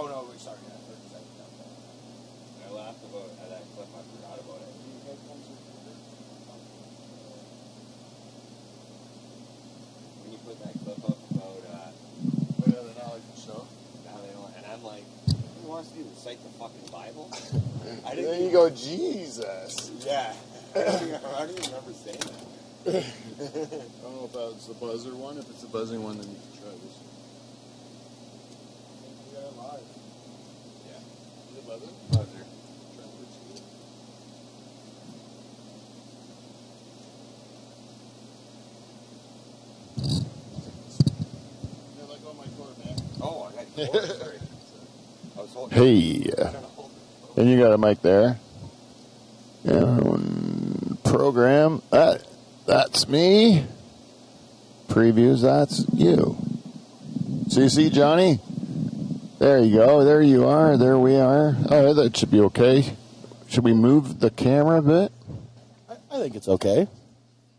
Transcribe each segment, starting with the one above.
Oh, no, we're sorry. Yeah, 30 seconds. I laughed about that clip. I forgot about it. When you put that clip up about... they're not like the show. Now they don't... And I'm like, who wants to recite the fucking Bible? Then you go, Jesus. Yeah. I don't even remember saying that. I don't know if that was the buzzer one. If it's the buzzing one, then you can try this. Yeah, live. Yeah. Is it buzzer? Buzzer. Yeah, like on my cord, man. Oh, I got cord. Sorry. I was holding. Hey, and you got a mic there. Program. That's me. Previews. That's you. So you see, Johnny? There you go. There you are. There we are. Oh, that should be okay. Should we move the camera a bit? I think it's okay.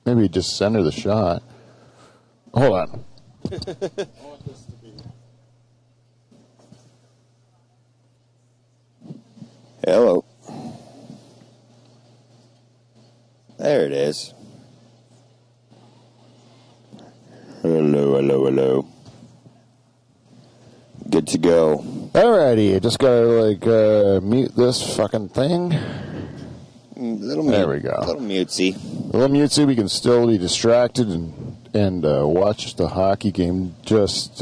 Maybe just center the shot. Hold on. I want this to be. Hello. There it is. Hello, hello, hello. Good to go. Alrighty, I just gotta mute this fucking thing. There we go. A little mutesy. A little mutesy. We can still be distracted and watch the hockey game. Just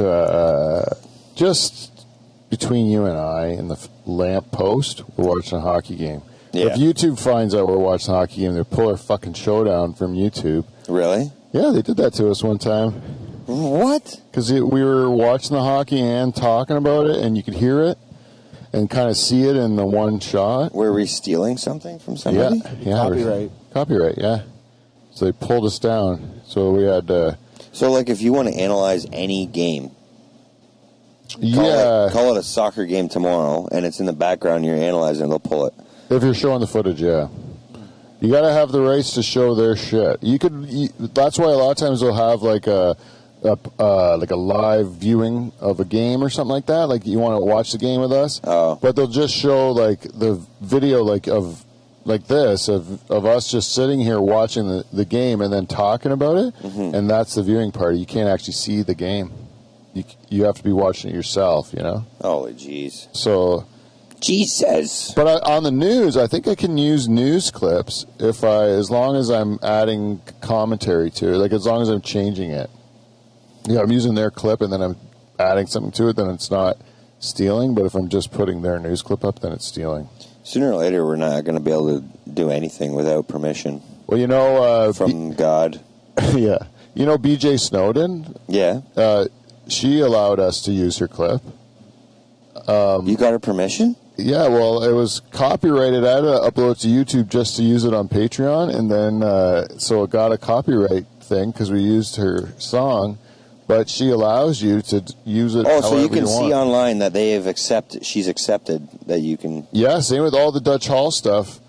between you and I and the lamp post, we're watching a hockey game. Yeah. If YouTube finds out we're watching a hockey game, they'll pull our fucking show down from YouTube. Really? Yeah, they did that to us one time. What? Because we were watching the hockey and talking about it, and you could hear it and kind of see it in the one shot. Were we stealing something from somebody? Yeah. Copyright, yeah. So they pulled us down. So we had... So, like, if you want to analyze any game, call it a soccer game tomorrow, and it's in the background, you're analyzing, they'll pull it. If you're showing the footage, yeah. You got to have the rights to show their shit. That's why a lot of times they'll have like a live viewing of a game or something like that. Like you want to watch the game with us, but they'll just show like the video of us just sitting here watching the game and then talking about it, and that's the viewing part. You can't actually see the game. You have to be watching it yourself, you know. Holy jeez. So. Jesus. But on the news, I think I can use news clips as long as I'm adding commentary to it, like as long as I'm changing it. Yeah, I'm using their clip and then I'm adding something to it, then it's not stealing. But if I'm just putting their news clip up, then it's stealing. Sooner or later, we're not going to be able to do anything without permission. Well, you know... from God. Yeah. You know BJ Snowden? Yeah. She allowed us to use her clip. You got her permission? Yeah, well, it was copyrighted. I had to upload it to YouTube just to use it on Patreon, and then so it got a copyright thing because we used her song, but she allows you to use it. Oh, so you can see online that they have she's accepted that you can. Yeah, same with all the Dutch Hall stuff.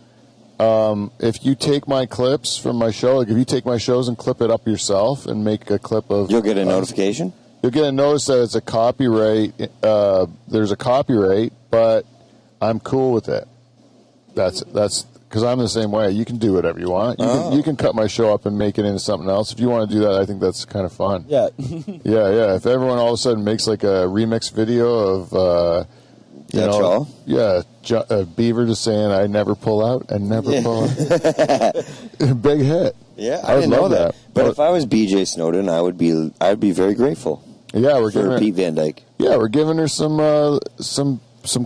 If you take my clips from my show, like if you take my shows and clip it up yourself and make a clip of, you'll get a notification. You'll get a notice that it's a copyright. There's a copyright, but I'm cool with it. That's because I'm the same way. You can do whatever you want. You can cut my show up and make it into something else. If you want to do that, I think that's kind of fun. Yeah. yeah. If everyone all of a sudden makes like a remix video of, Beaver just saying, "I never pull out and never pull out." Big hit. Yeah, I didn't know that. But if I was BJ Snowden, I'd be very grateful. Yeah, we're for Pete Van Dyke. Yeah, we're giving her some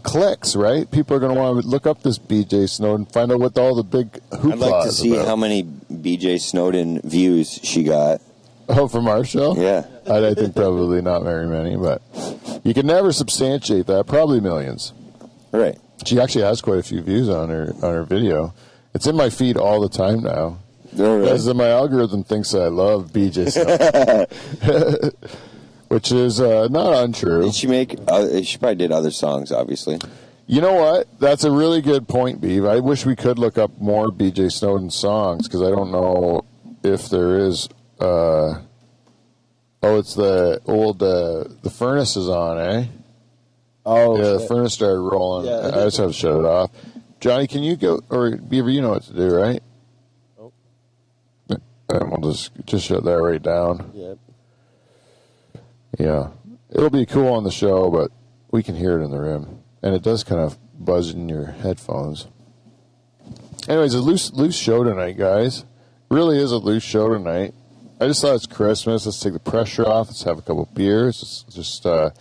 clicks, right? People are going to want to look up this BJ Snowden, find out what all the big hoopla I'd like to see about. how many BJ Snowden views she got. Oh, from our show? Yeah. I think probably not very many, but you can never substantiate that. Probably millions. Right. She actually has quite a few views on her video. It's in my feed all the time now. Oh, really? Because my algorithm thinks I love BJ Snowden. Which is not untrue. Did she make? She probably did other songs, obviously. You know what? That's a really good point, Beav. I wish we could look up more BJ Snowden songs because I don't know if there is. It's the old the furnace is on, eh? Oh, yeah, shit. the furnace started rolling. Yeah. I just have to shut it off. Johnny, can you go, or Beaver, you know what to do, right? Oh. And we'll just shut that right down. Yep. Yeah. It'll be cool on the show, but we can hear it in the room. And it does kind of buzz in your headphones. Anyways, a loose show tonight, guys. Really is a loose show tonight. I just thought it's Christmas. Let's take the pressure off. Let's have a couple beers.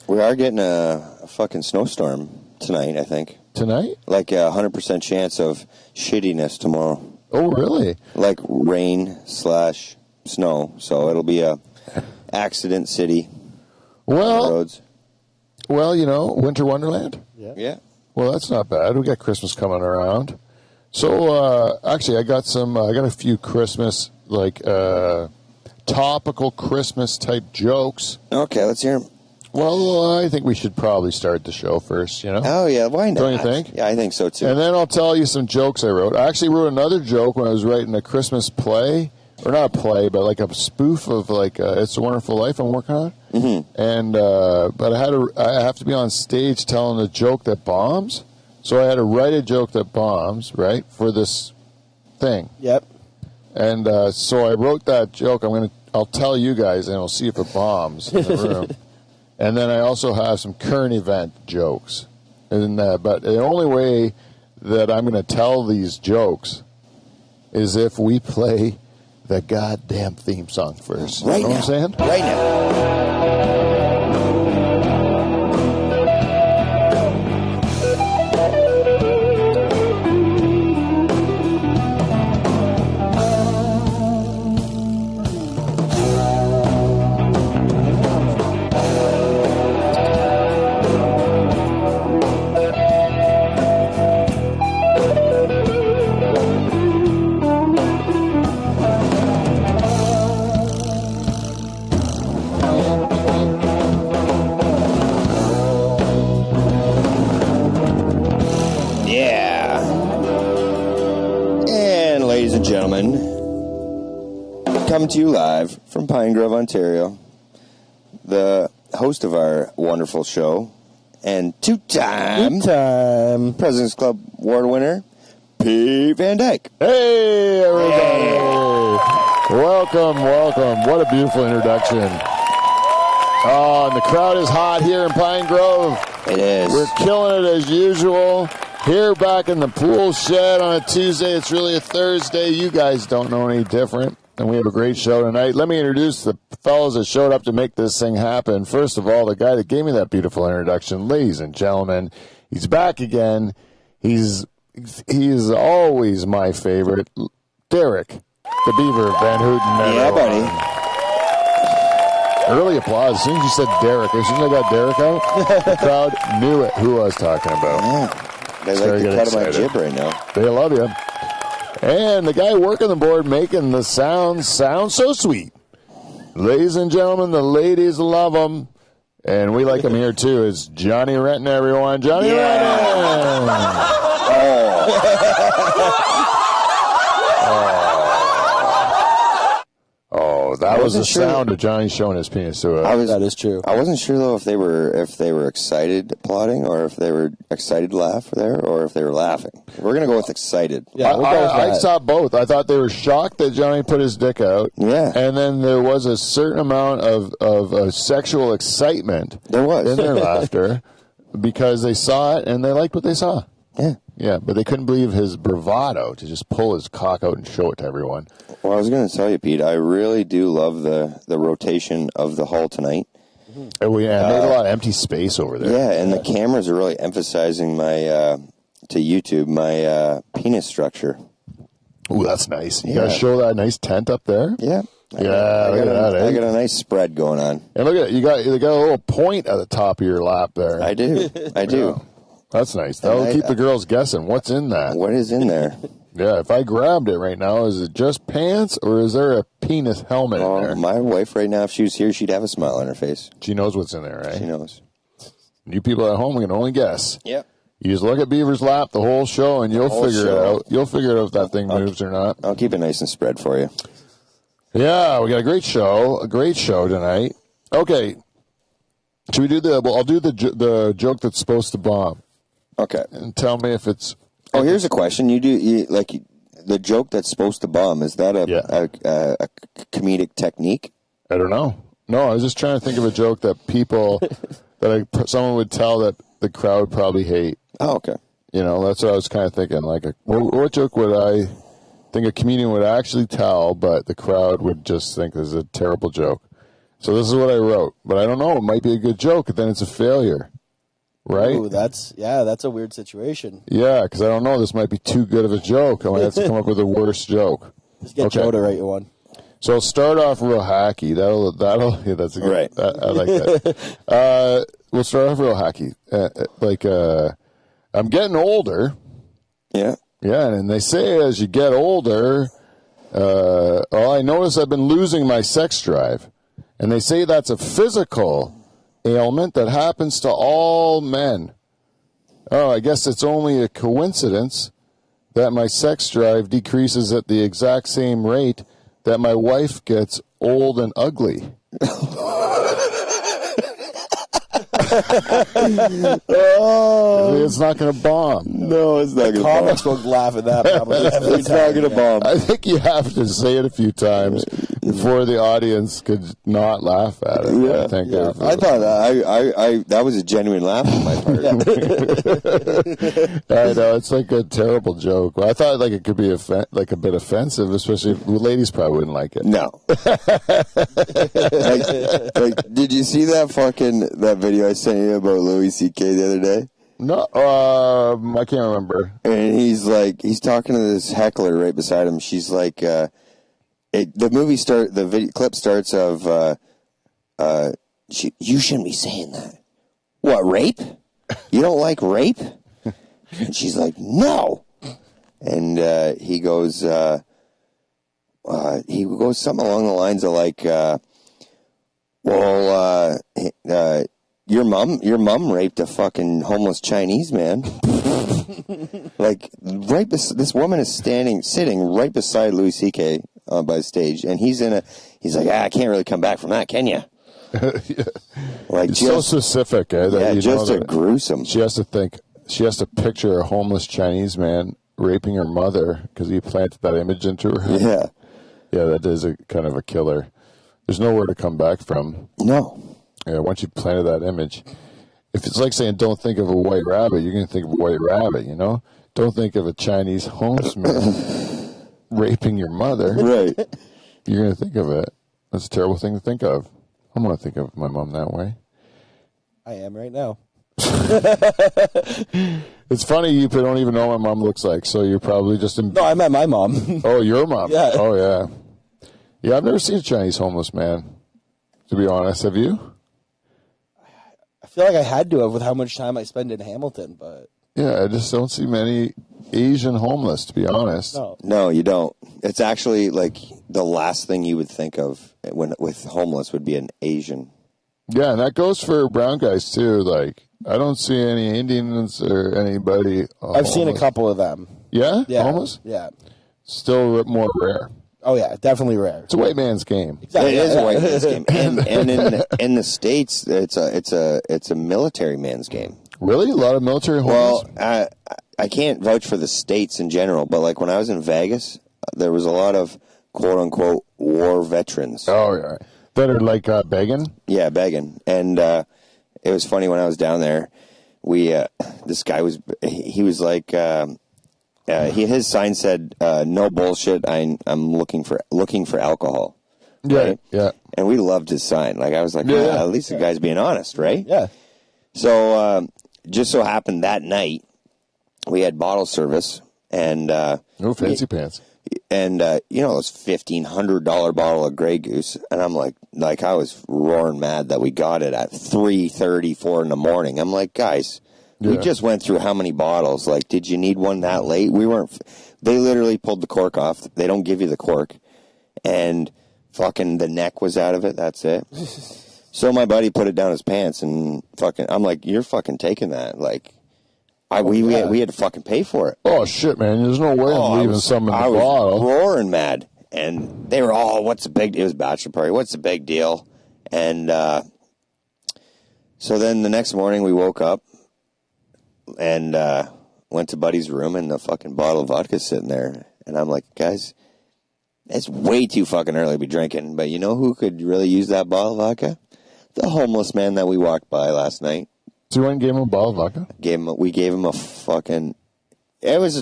We are getting a fucking snowstorm tonight, I think. Tonight? Like a 100% chance of shittiness tomorrow. Oh, really? Like rain/snow. So it'll be a accident city on the Well, roads. Winter Wonderland. Yeah. Well, that's not bad. We got Christmas coming around. So, actually, I got a few Christmas, topical Christmas type jokes. Okay, let's hear them. Well, I think we should probably start the show first, Oh, yeah, why not? Don't you think? Yeah, I think so, too. And then I'll tell you some jokes I wrote. I actually wrote another joke when I was writing a Christmas play, or not a play, but like a spoof of It's a Wonderful Life I'm working on. Mm-hmm. And but I have to be on stage telling a joke that bombs. So I had to write a joke that bombs, right, for this thing. Yep. And so I wrote that joke. I'll tell you guys, and we'll see if it bombs in the room. And then I also have some current event jokes. But the only way that I'm going to tell these jokes is if we play the goddamn theme song first. Right You know now. what I'm saying? Right now. Yeah. And ladies and gentlemen, coming to you live from Pine Grove, Ontario, the host of our wonderful show and two-time President's Club Award winner, Pete Van Dyke. Hey, everybody. Welcome. What a beautiful introduction. Oh, and the crowd is hot here in Pine Grove. It is. We're killing it as usual. Here back in the pool shed on a Tuesday. It's really a Thursday. You guys don't know any different. And we have a great show tonight. Let me introduce the fellows that showed up to make this thing happen. First of all, the guy that gave me that beautiful introduction, ladies and gentlemen, he's back again. He is always my favorite. Derek, the Beaver, Van Houten. Yeah, buddy. Early applause. As soon as you said Derek, as soon as I got Derek out, the crowd knew who I was talking about. Yeah. They like the cut of my jib right now. They love you. And the guy working the board making the sound so sweet. Ladies and gentlemen, the ladies love him. And we like him here too. It's Johnny Renton, everyone. Johnny Renton! Oh, that was the sound of Johnny showing his penis to us. That is true. I wasn't sure though if they were excited applauding or if they were excited to laugh there or if they were laughing. We're gonna go with excited. Yeah, we'll go with I that. saw both. I thought they were shocked that Johnny put his dick out. Yeah. And then there was a certain amount of sexual excitement There was. in their laughter because they saw it and they liked what they saw. Yeah. Yeah, but they couldn't believe his bravado to just pull his cock out and show it to everyone. Well, I was going to tell you, Pete, I really do love the rotation of the hull tonight. And we made a lot of empty space over there. Yeah, and the cameras are really emphasizing to YouTube, my penis structure. Ooh, that's nice. You Yeah. got to show that nice tent up there. Yeah. Yeah, look at that, eh? I got a nice spread going on. And look at it. You got a little point at the top of your lap there. I do. I do. That's nice. That'll keep the girls guessing. What's in that? What is in there? Yeah, if I grabbed it right now, is it just pants or is there a penis helmet in there? My wife right now, if she was here, she'd have a smile on her face. She knows what's in there, right? She knows. You people at home can only guess. Yep. You just look at Beaver's lap the whole show and you'll figure it out. You'll figure out if that thing moves or not. I'll keep it nice and spread for you. Yeah, we got a great show tonight. Okay. Should we do the? Well, I'll do the joke that's supposed to bomb, Okay. and tell me if it's. Oh, here's a question. The joke that's supposed to bomb, is that a comedic technique? I don't know. No, I was just trying to think of a joke that someone would tell that the crowd would probably hate. Oh, okay. You know, that's what I was kind of thinking. Like, what joke would I think a comedian would actually tell, but the crowd would just think this is a terrible joke? So this is what I wrote, but I don't know. It might be a good joke, but then it's a failure, right? Ooh, that's a weird situation. Yeah, because I don't know. This might be too good of a joke. I might have to come up with a worse joke. Just get Joe to write you one. So I'll start off real hacky. Yeah, that's a good. Right. I like that. We'll start off real hacky. I'm getting older. Yeah. Yeah, and they say as you get older, I notice I've been losing my sex drive. And they say that's a physical ailment that happens to all men. Oh, I guess it's only a coincidence that my sex drive decreases at the exact same rate that my wife gets old and ugly. It's not going to bomb. No, it's not going to bomb. Comics will laugh at that probably. It's not going to bomb. I think you have to say it a few times before the audience could not laugh at it. Yeah. I think. Yeah. I thought that was a genuine laugh on my part. I know it's like a terrible joke. Well, I thought like it could be like a bit offensive, especially ladies probably wouldn't like it. No. Did you see that video I sent you about Louis C.K. the other day? No, I can't remember. And he's talking to this heckler right beside him. She's like, the video clip starts of, you shouldn't be saying that. What, rape? You don't like rape? And she's like, no. And he goes something along the lines of like, your mom raped a fucking homeless Chinese man. Like, this woman is sitting right beside Louis C.K. By the stage, and he's like, I can't really come back from that, can you? Yeah. Like, it's so specific, eh? Gruesome. She has to picture a homeless Chinese man raping her mother because he planted that image into her head. Yeah. Yeah, that is a kind of a killer. There's nowhere to come back from. No. Yeah, once you planted that image. If it's like saying don't think of a white rabbit, you're going to think of a white rabbit, you know? Don't think of a Chinese homeless man raping your mother. Right. You're going to think of it. That's a terrible thing to think of. I'm going to think of my mom that way. I am right now. It's funny you don't even know what my mom looks like, so you're probably just... No, I met my mom. Oh, your mom? Yeah. Oh, yeah. Yeah, I've never seen a Chinese homeless man, to be honest. Have you? I feel like I had to have with how much time I spend in Hamilton, but... Yeah, I just don't see many Asian homeless, to be honest. No, you don't. It's actually like the last thing you would think of with homeless would be an Asian. Yeah, and that goes for brown guys, too. Like, I don't see any Indians or anybody I've seen a couple of them. Yeah? Yeah. Homeless? Yeah. Still more rare. Oh, yeah, definitely rare. It's a white man's game. Exactly. It is a white man's game. And in the States, it's a military man's game. Really? A lot of military homeless? Well, I can't vouch for the States in general, but like when I was in Vegas, there was a lot of quote-unquote war veterans. Oh, yeah. That are like begging? Yeah, begging. And it was funny when I was down there, this guy was like, his sign said, no bullshit, I'm looking for alcohol. Right? Yeah. And we loved his sign. Like, I was like, Yeah. at least the guy's being honest, right? Yeah. So, just so happened that night, we had bottle service, and No fancy pants. and this $1,500 bottle of Grey Goose, and I'm like I was roaring mad that we got it at 3:30, 4 in the morning. I'm like, guys, we just went through how many bottles? Like, did you need one that late? We weren't. They literally pulled the cork off. They don't give you the cork, and fucking the neck was out of it. That's it. So my buddy put it down his pants, and I'm like, you're fucking taking that, like. We had to fucking pay for it. Oh, shit, man. There's no way I'm leaving some in the bottle. I was roaring mad. And they were all, what's the big deal? It was a bachelor party. What's the big deal? And So then the next morning we woke up and went to Buddy's room, and the fucking bottle of vodka's sitting there. And I'm like, guys, it's way too fucking early to be drinking. But you know who could really use that bottle of vodka? The homeless man that we walked by last night. So you went and gave him a bottle of vodka? We gave him a fucking... It was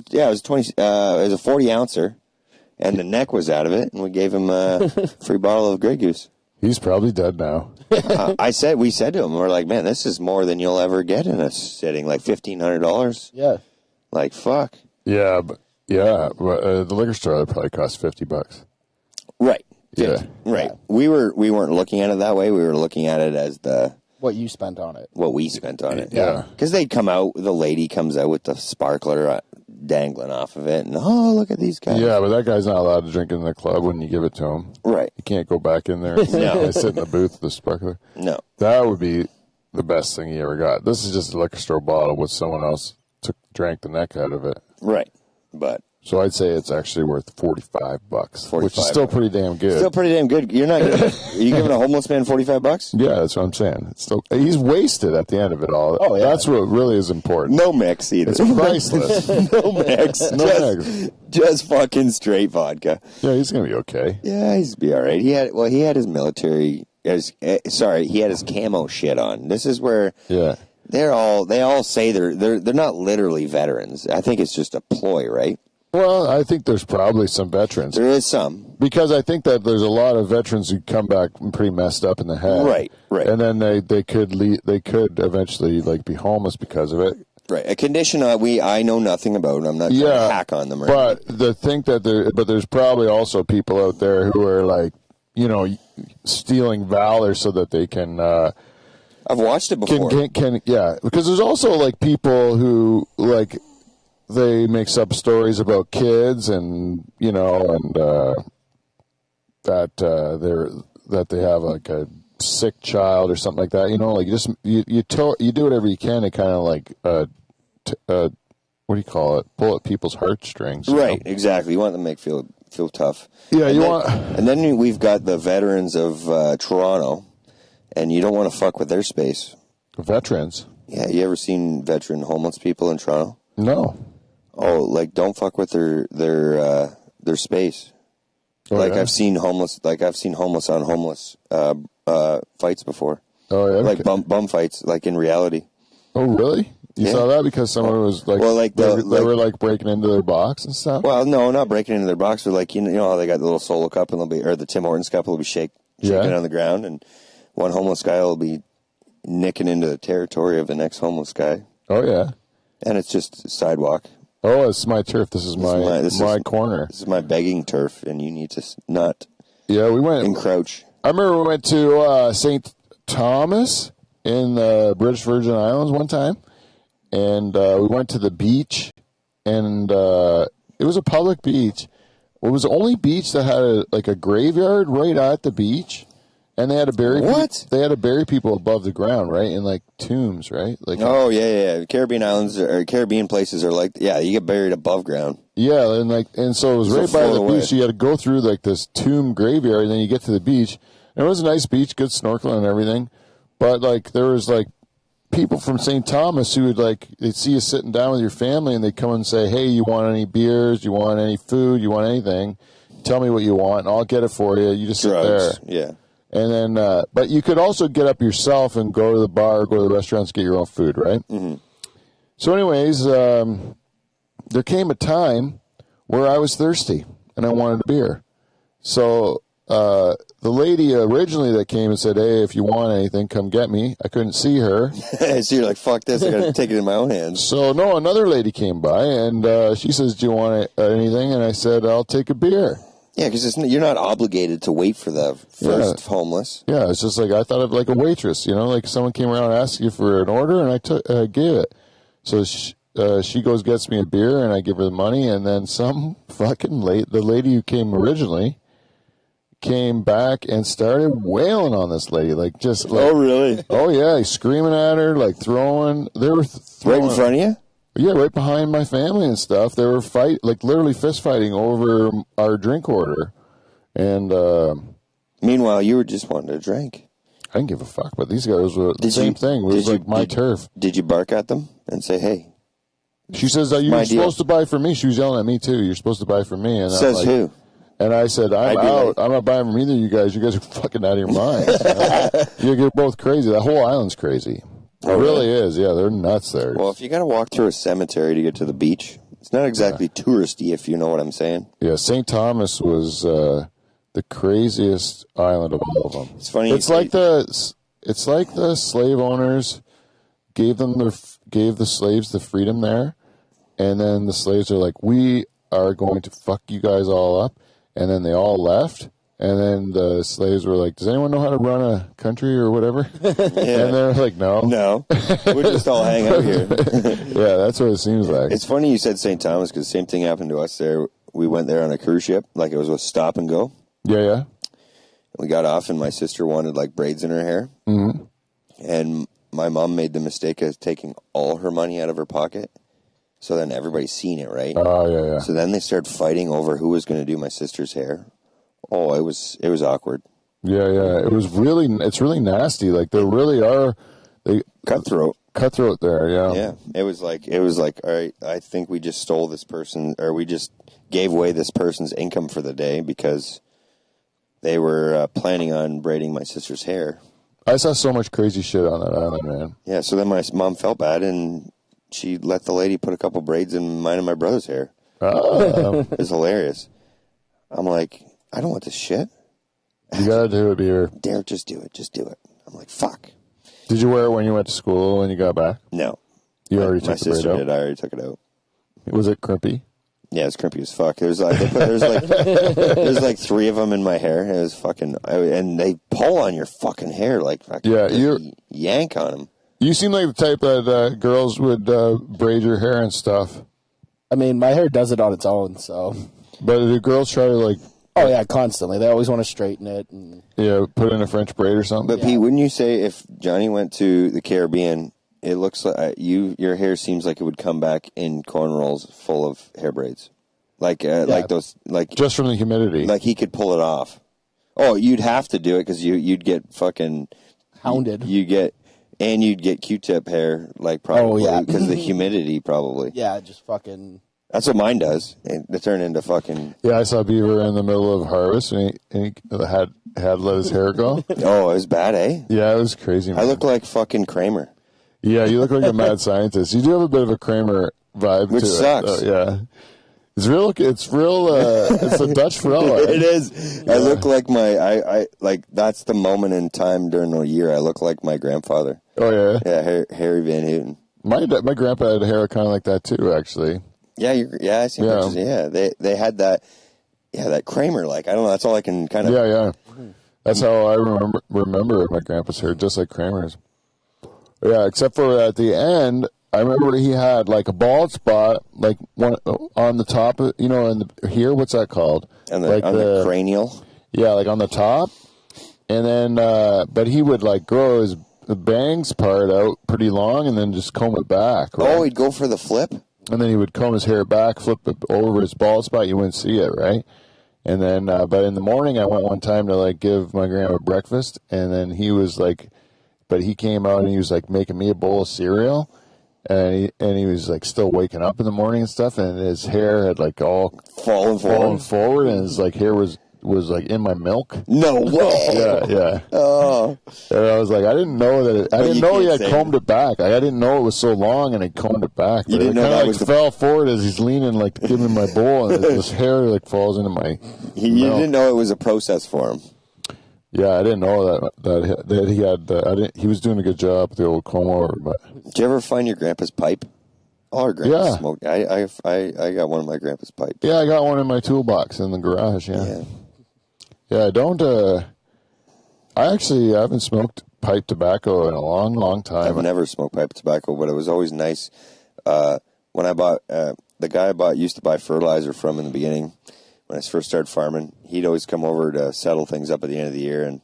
a 40 ouncer, and the neck was out of it, and we gave him a free bottle of Grey Goose. He's probably dead now. We said to him, we're like, man, this is more than you'll ever get in a sitting, like $1,500. Yeah. Like, fuck. Yeah, but the liquor store would probably cost $50. Right. Yeah. Right. We weren't looking at it that way. We were looking at it as What you spent on it. what we spent on it. Yeah. Because they'd come out, the lady comes out with the sparkler dangling off of it, and look at these guys. Yeah, but that guy's not allowed to drink in the club when you give it to him. Right. You can't go back in there. No. Sit in the booth with the sparkler. No. That would be the best thing he ever got. This is just a liquor store bottle with someone else drank the neck out of it. Right. But So I'd say it's actually worth $45, which is 45. still pretty damn good. still pretty damn good. You're not are you giving a homeless man $45? Yeah, that's what I'm saying. It's still, he's wasted at the end of it all. Oh, yeah. That's what really is important. No mix either. It's priceless. No mix. No just fucking straight vodka. Yeah, he's gonna be okay. Yeah, he's be all right. He had his military. He had his camo shit on. This is where Yeah. they all say they're not literally veterans. I think it's just a ploy, right? Well, I think there's probably some veterans There is some. because I think that there's a lot of veterans who come back pretty messed up in the head. Right. And then they could eventually like be homeless because of it. Right. A condition I know nothing about. I'm not trying to hack on them. But there's probably also people out there who are like, stealing valor so that they can. I've watched it before. Because there's also like people who like they make up stories about kids and that they have like a sick child or something like that. Like you do whatever you can to kind of like what do you call it? Pull at people's heartstrings. Right. Exactly. You want them to feel tough. Yeah. And then we've got the veterans of Toronto, and you don't want to fuck with their space. Veterans. Yeah. You ever seen veteran homeless people in Toronto? No. Oh, like don't fuck with their space. Oh, like yeah? I've seen homeless on homeless fights before. Oh yeah. Like bum fights, like in reality. Oh really? You saw that because someone was like, they were like breaking into their box and stuff. Well, no, not breaking into their box. But like you know how they got the little solo cup and or the Tim Hortons cup will be shaking on the ground, and one homeless guy will be nicking into the territory of the next homeless guy. Oh yeah. And it's just a sidewalk. Oh, it's my turf. This is my corner. This is my begging turf, and you need to not. Yeah, we went encroach. I remember we went to St. Thomas in the British Virgin Islands one time, and we went to the beach, and it was a public beach. It was the only beach that had a graveyard right at the beach. And they had to bury they had to bury people above the ground, right, in like tombs, right? Like Caribbean islands or Caribbean places are like you get buried above ground. Yeah, and so it was right by the beach. So you had to go through like this tomb graveyard, and then you get to the beach. And it was a nice beach, good snorkeling and everything. But like there was like people from St. Thomas who would they'd see you sitting down with your family, and they'd come and say, "Hey, you want any beers? You want any food? You want anything? Tell me what you want, and I'll get it for you. You just sit there." Yeah. And then, but you could also get up yourself and go to the bar, go to the restaurants, get your own food, right? Mm-hmm. So anyways, there came a time where I was thirsty and I wanted a beer. So the lady originally that came and said, "Hey, if you want anything, come get me." I couldn't see her. So you're like, "Fuck this, I got to take it in my own hands." So no, another lady came by and she says, "Do you want anything?" And I said, "I'll take a beer." Yeah, because you're not obligated to wait for the first homeless. Yeah, it's just like I thought of like a waitress, like someone came around and asked you for an order, and I gave it. So she goes, gets me a beer, and I give her the money, and then some fucking the lady who came originally came back and started wailing on this lady, Oh, really? Oh yeah, he's screaming at her, like throwing. They were throwing, right in front of you. Yeah, right behind my family and stuff. They were literally fist fighting over our drink order. And meanwhile, you were just wanting a drink. I didn't give a fuck. But these guys were the same thing. It was like my turf. Did you bark at them and say, "Hey"? She says that you're supposed to buy from me. She was yelling at me too. You're supposed to buy from me. And says like, who? And I said, I'm out. I'm not buying from either of you guys. You guys are fucking out of your minds. You're both crazy. That whole island's crazy. It really is. Yeah, they're nuts there. Well, if you got to walk through a cemetery to get to the beach, it's not exactly touristy, if you know what I'm saying. Yeah, St. Thomas was the craziest island of all of them. It's funny. It's like the slave owners gave the slaves the freedom there, and then the slaves are like, we are going to fuck you guys all up, and then they all left. And then the slaves were like, does anyone know how to run a country or whatever? And they're like, no. No. We'll just all hang out here. Yeah, that's what it seems like. It's funny you said St. Thomas because the same thing happened to us there. We went there on a cruise ship, like it was a stop and go. Yeah. We got off and my sister wanted like braids in her hair. Mm-hmm. And my mom made the mistake of taking all her money out of her pocket. So then everybody's seen it, right? Oh, yeah. So then they started fighting over who was going to do my sister's hair. Oh, it was awkward. Yeah. It's really nasty. Like they really are. Cutthroat there. Yeah. Yeah. It was like, all right, I think we just stole this person, or we just gave away this person's income for the day because they were planning on braiding my sister's hair. I saw so much crazy shit on that island, man. Yeah. So then my mom felt bad and she let the lady put a couple braids in mine and my brother's hair. It was hilarious. I'm like, I don't want this shit. You gotta do it, Beaver. Derek, just do it. I'm like, fuck. Did you wear it when you went to school when you got back? No. You already took my the braid sister out? did. I already took it out. Was it crimpy? Yeah, it's crimpy as fuck. There's like three of them in my hair. It was fucking, and they pull on your fucking hair like fucking. Yeah, you yank on them. You seem like the type that girls would braid your hair and stuff. I mean, my hair does it on its own, so. But do girls try to like? Oh yeah, constantly. They always want to straighten it. And put in a French braid or something. But Pete, wouldn't you say if Johnny went to the Caribbean, it looks like your hair seems like it would come back in cornrows full of hair braids, like those, like just from the humidity. Like he could pull it off. Oh, you'd have to do it because you'd get fucking hounded. You'd get Q-tip hair, like probably because of the humidity, probably. Yeah, just fucking. That's what mine does. They turn into fucking. Yeah, I saw Beaver in the middle of harvest, and he had let his hair go. Oh, it was bad, eh? Yeah, it was crazy. Man. I look like fucking Kramer. Yeah, you look like a mad scientist. You do have a bit of a Kramer vibe, which to sucks. It. Yeah, it's real. It's a Dutch fella. It is. Yeah. I look like I like that's the moment in time during the year. I look like my grandfather. Oh yeah. Yeah, Harry Van Houten. My grandpa had hair kind of like that too, actually. Yeah, I see pictures. Yeah, they had that. Yeah, that Kramer. Like I don't know. That's all I can kind of. Yeah. That's how I remember my grandpa's hair, just like Kramer's. Yeah, except for at the end, I remember he had like a bald spot, like one on the top. Here, what's that called? On the, like on the cranial. Yeah, like on the top, and then but he would like grow his bangs part out pretty long, and then just comb it back. Right? Oh, he'd go for the flip. And then he would comb his hair back, flip it over his bald spot. You wouldn't see it, right? And then, but in the morning, I went one time to like give my grandma breakfast, and then he was like, but he came out and he was like making me a bowl of cereal, and he was like still waking up in the morning and stuff, and his hair had like all fallen forward, and his like hair was like in my milk. No way. Yeah. Oh. And I was like, I didn't know that. I didn't know he had combed it back. I didn't know it was so long, and he combed it back. You didn't know that was fell forward as he's leaning, like to give me my bowl, and his hair like falls into my. You didn't know it was a process for him. Yeah, I didn't know that he had. He was doing a good job with the old comb over. But did you ever find your grandpa's pipe? All our grandpas smoked. I got one of my grandpa's pipe. Yeah, I got one in my toolbox in the garage. Yeah, I don't. I actually haven't smoked pipe tobacco in a long, long time. I've never smoked pipe tobacco, but it was always nice. When I bought, the guy I used to buy fertilizer from in the beginning, when I first started farming, he'd always come over to settle things up at the end of the year and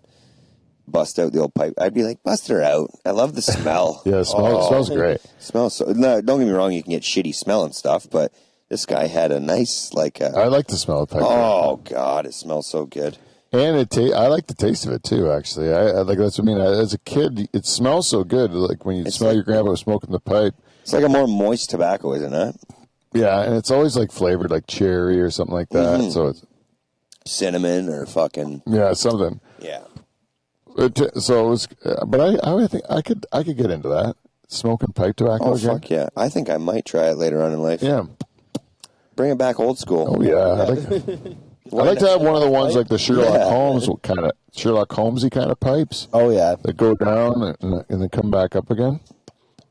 bust out the old pipe. I'd be like, bust her out. I love the smell. Yeah, it smells great. Smells so. No, don't get me wrong, you can get shitty smell and stuff, but this guy had a nice, like... I like the smell of pipe. Oh, God, it smells so good. And I like the taste of it too. Actually, I like that's what I mean. As a kid, it smells so good. Like when you smell your grandpa smoking the pipe. It's like a more moist tobacco, isn't it? Yeah, and it's always like flavored like cherry or something like that. Mm-hmm. So it's cinnamon or fucking something. yeah. So it was, but I think I could get into that smoking pipe tobacco. Oh again. fuck yeah! I think I might try it later on in life. Yeah. Bring it back old school. Oh yeah. I like to have one of the ones like the Sherlock Holmes kind of Sherlock Holmesy kind of pipes. Oh yeah. That go down and then come back up again.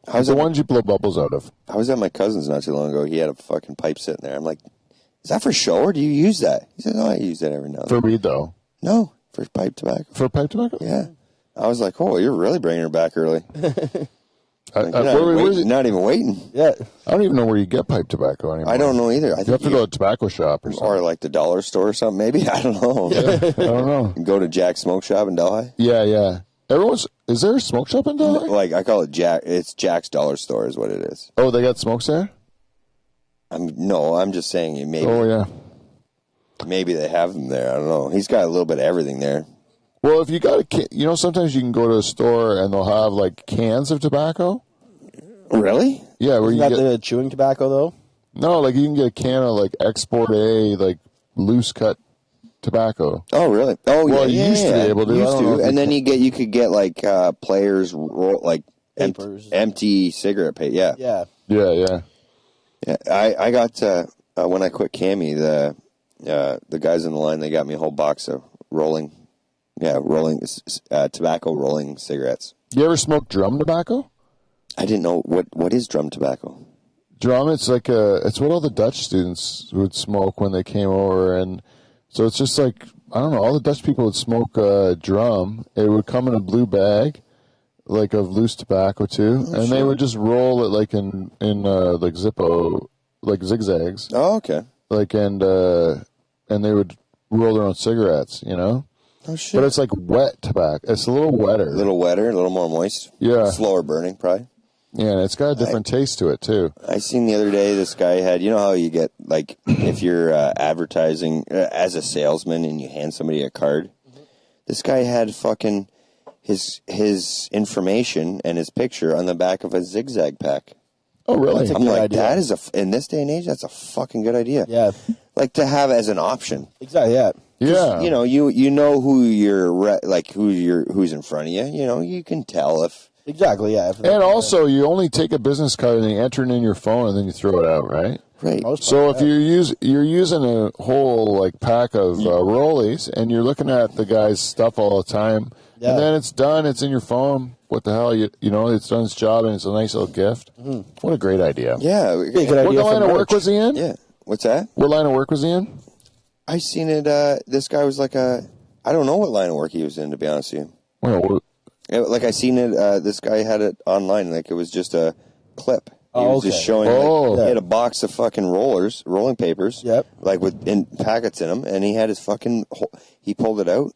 How's the ones you blow bubbles out of? I was at my cousin's not too long ago. He had a fucking pipe sitting there. I'm like, is that for show or do you use that? He said, no, I use that every now and then. For weed though? No, for pipe tobacco. For pipe tobacco? Yeah. I was like, oh, you're really bringing her back early. Like, not even waiting. Yeah. I don't even know where you get pipe tobacco anymore. I don't know either. I think you have to go to a tobacco shop or something. Or like the dollar store or something, maybe. I don't know. Yeah, I don't know. Go to Jack's Smoke Shop in Delhi. Yeah. Is there a smoke shop in Delhi? Like, I call it Jack. It's Jack's Dollar Store is what it is. Oh, they got smokes there? I'm just saying maybe. Oh, yeah. Maybe they have them there. I don't know. He's got a little bit of everything there. Well, if you got sometimes you can go to a store and they'll have like cans of tobacco. Really? Yeah, where Isn't you that get the chewing tobacco though? no, like you can get a can of like Export A, like loose cut tobacco. Oh, really? Oh, yeah. Well, you used to be able to. Used to, and then you could get like players like Papers. empty cigarette paper. Yeah. Yeah. Yeah. Yeah. I got when I quit Cami, the guys in the line, they got me a whole box of rolling tobacco rolling cigarettes. You ever smoke drum tobacco? I didn't know what is drum tobacco. Drum, it's like it's what all the Dutch students would smoke when they came over, and so it's just like I don't know. All the Dutch people would smoke drum. It would come in a blue bag, like of loose tobacco too, and they would just roll it like in like Zippo, like zigzags. Oh, okay. Like and they would roll their own cigarettes, you know. Oh shit! But it's like wet tobacco. It's a little wetter. A little wetter, a little more moist. Yeah. Slower burning, probably. Yeah, and it's got a different taste to it too. I seen the other day this guy had, you know how you get, like, if you're advertising as a salesman and you hand somebody a card? Mm-hmm. This guy had fucking his information and his picture on the back of a zigzag pack. Oh, really? I'm like, that is in this day and age, that's a fucking good idea. Yeah. Like, to have as an option. Exactly. Yeah. Yeah. You know, you know who who's in front of you. You know, you can tell if. Exactly. Yeah. And also, you only take a business card and you enter it in your phone and then you throw it out, right? Right. So if you're using a whole like pack of rollies and you're looking at the guy's stuff all the time, and then it's done, it's in your phone. What the hell? You know, it's done its job and it's a nice little gift. Mm-hmm. What a great idea! Yeah. What line of work was he in? Yeah. What's that? What line of work was he in? I seen it. This guy was like I don't know what line of work he was in, to be honest with you. Well, Like I seen it. This guy had it online. Like it was just a clip. He was just showing. He had a box of fucking rolling papers. Yep. Like in packets in them, and he had his fucking. He pulled it out,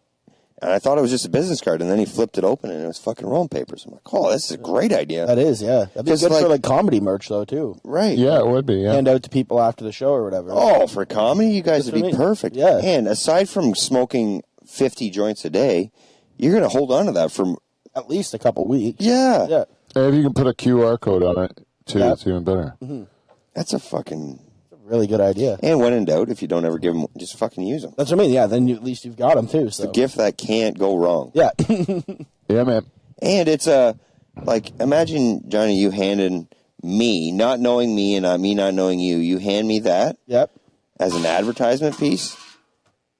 and I thought it was just a business card, and then he flipped it open, and it was fucking rolling papers. I'm like, oh, this is a great idea. That is, yeah. That'd be Just good like- for like comedy merch though too. Right. yeah, it would be. Yeah. Hand out to people after the show or whatever. Oh, for comedy, you guys That's would what be I mean. perfect. Yeah. And aside from smoking 50 joints a day, you're gonna hold on to that for. At least a couple weeks. Yeah. Yeah. And if you can put a QR code on it too, Yep. it's even better. Mm-hmm. That's a fucking. It's a really good idea. And when in doubt, if you don't ever give them, just fucking use them. That's what I mean. Yeah. Then at least you've got them too. So. The gift that can't go wrong. Yeah. Yeah, man. And it's like, imagine, Johnny, you handed me, not knowing me and me not knowing you, you hand me that Yep. as an advertisement piece.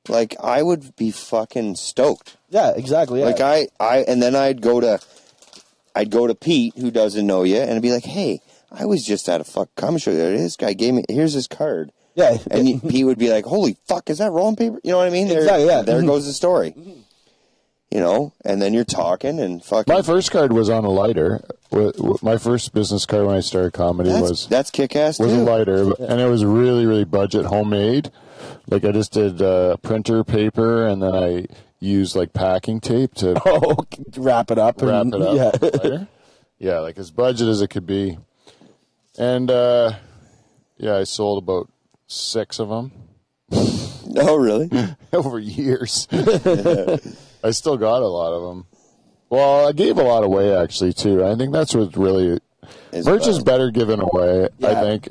Like, I would be fucking stoked. Yeah. Exactly. Yeah. Like, and then I'd go to Pete, who doesn't know you, and be like, hey, I was just at a comedy show. This guy gave me, here's his card. Yeah. And Pete would be like, holy fuck, is that rolling paper? You know what I mean? Exactly, yeah. There goes the story. You know, and then you're talking and fucking. My first card was on a lighter. My first business card when I started comedy that's kick-ass, was too. a lighter, and it was really, really budget, homemade. Like I just did printer paper, and then I used like packing tape to wrap it up. wrap it up. Yeah. Lighter. Yeah, like as budget as it could be. And I sold about 6 of them. Oh, really? over years. I still got a lot of them. Well, I gave a lot away, actually, too. I think that's what really... merch is better given away, I think.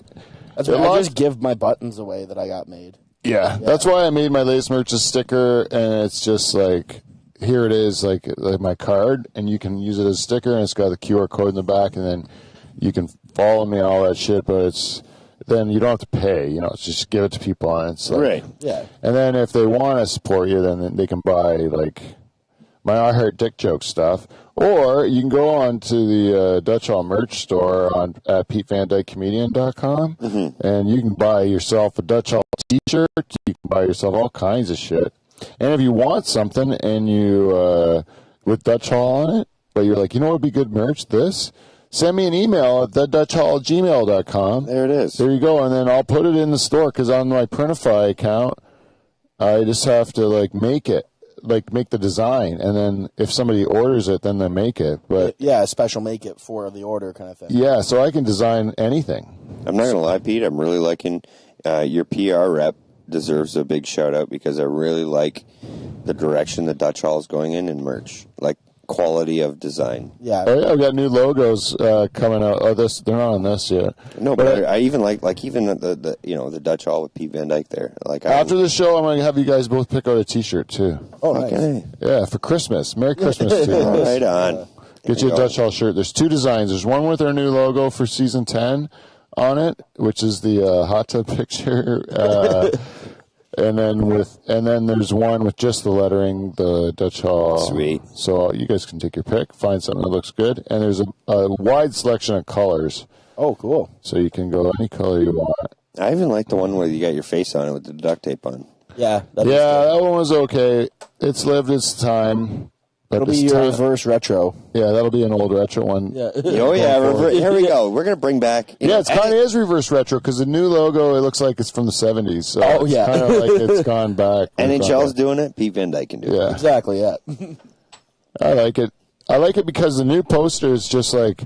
That's why I just give my buttons away that I got made. Yeah, that's why I made my latest merch a sticker, and it's just like, here it is, like my card, and you can use it as a sticker, and it's got the QR code in the back, and then you can follow me, all that shit, but it's... then you don't have to pay, it's just give it to people, and it's like... Right. Yeah. And then if they want to support you, then they can buy, like... my I Heart Dick Joke stuff, or you can go on to the Dutch Hall merch store at PeteVanDykeComedian.com, and you can buy yourself a Dutch Hall t-shirt, you can buy yourself all kinds of shit. And if you want something and you, with Dutch Hall on it, but you're like, what would be good merch? This? Send me an email at thedutchhall@gmail.com. There it is. There you go, and then I'll put it in the store, because on my Printify account, I just have to, make it. Make the design, and then if somebody orders it, then they make it. But yeah, a special make it for the order kind of thing. Yeah, so I can design anything. I'm not going to lie, Pete. I'm really liking your PR rep deserves a big shout out, because I really like the direction the Dutch Hall is going in merch. Like, quality of design. Yeah. I've got new logos coming out. Oh, they're not on this yet. No, but I even like even the Dutch Hall with Pete Van Dyke there. Like, after the show, I'm going to have you guys both pick out a T-shirt too. Oh, nice. Okay. Yeah, for Christmas. Merry Christmas to you. Right on. Get you a Dutch Hall shirt. There's 2 designs. There's one with our new logo for season 10 on it, which is the hot tub picture. And then there's one with just the lettering, the Dutch Hall. Sweet. So you guys can take your pick, find something that looks good, and there's a wide selection of colors. Oh, cool. So you can go any color you want. I even like the one where you got your face on it with the duct tape on. Yeah. That one was okay. It's lived its time. It'll be your reverse retro. Yeah, that'll be an old retro one. Yeah. Oh, yeah. Here we go. We're going to bring back... It's kind of is reverse retro, because the new logo, it looks like it's from the 70s. So it's kind of like it's gone back. NHL's doing it. Pete Van Dyke can do it. Yeah. Exactly, yeah. I like it. I like it because the new poster is just like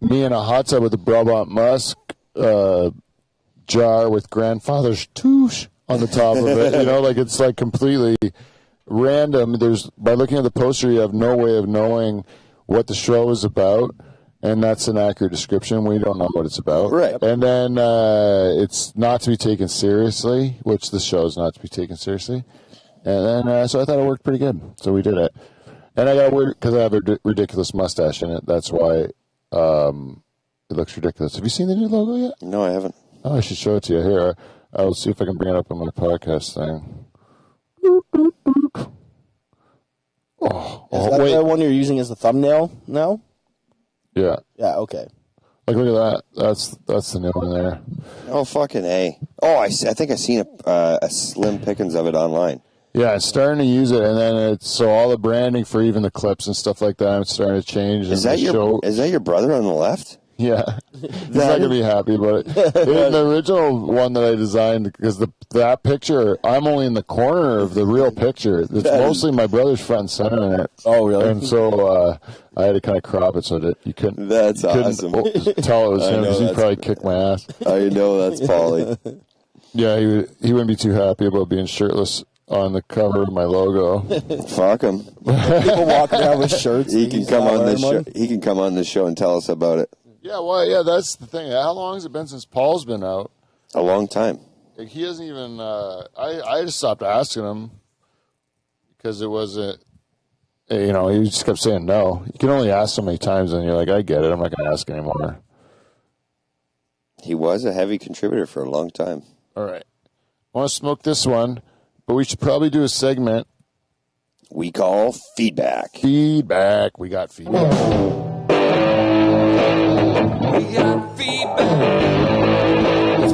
me in a hot tub with a Brabant Musk jar with grandfather's touche on the top of it. It's like completely... random. By looking at the poster, you have no way of knowing what the show is about, and that's an accurate description. We don't know what it's about, right? And then it's not to be taken seriously, which the show is not to be taken seriously. And then so I thought it worked pretty good, so we did it. And I got weird because I have a ridiculous mustache in it. That's why it looks ridiculous. Have you seen the new logo yet? No, I haven't. Oh, I should show it to you. Here, I'll see if I can bring it up on my podcast thing. Is that the one you're using as the thumbnail now? Yeah. Yeah, okay. Look at that. That's the new one there. Oh, fucking A. Oh, I think I seen a slim pickings of it online. Yeah, it's starting to use it, and then so all the branding for even the clips and stuff like that, it's starting to change. Is that your brother on the left? Yeah. He's not going to be happy about it. In the original one that I designed, because that picture, I'm only in the corner of the real picture. It's mostly my brother's front and center in it. Oh, really? And so I had to kind of crop it so that you couldn't, awesome. tell it was him, because he'd probably kick my ass. I know, that's Paulie. Yeah, he wouldn't be too happy about being shirtless on the cover of my logo. Fuck him. People walking around with shirts. He can come on this show. He can come on this show and tell us about it. Yeah, well, that's the thing. How long has it been since Paul's been out? A long time. He hasn't even. I just stopped asking him because it wasn't. He just kept saying no. You can only ask so many times, and you're like, I get it. I'm not going to ask anymore. He was a heavy contributor for a long time. All right, I want to smoke this one, but we should probably do a segment we call feedback. Feedback. We got feedback. We got feedback. It's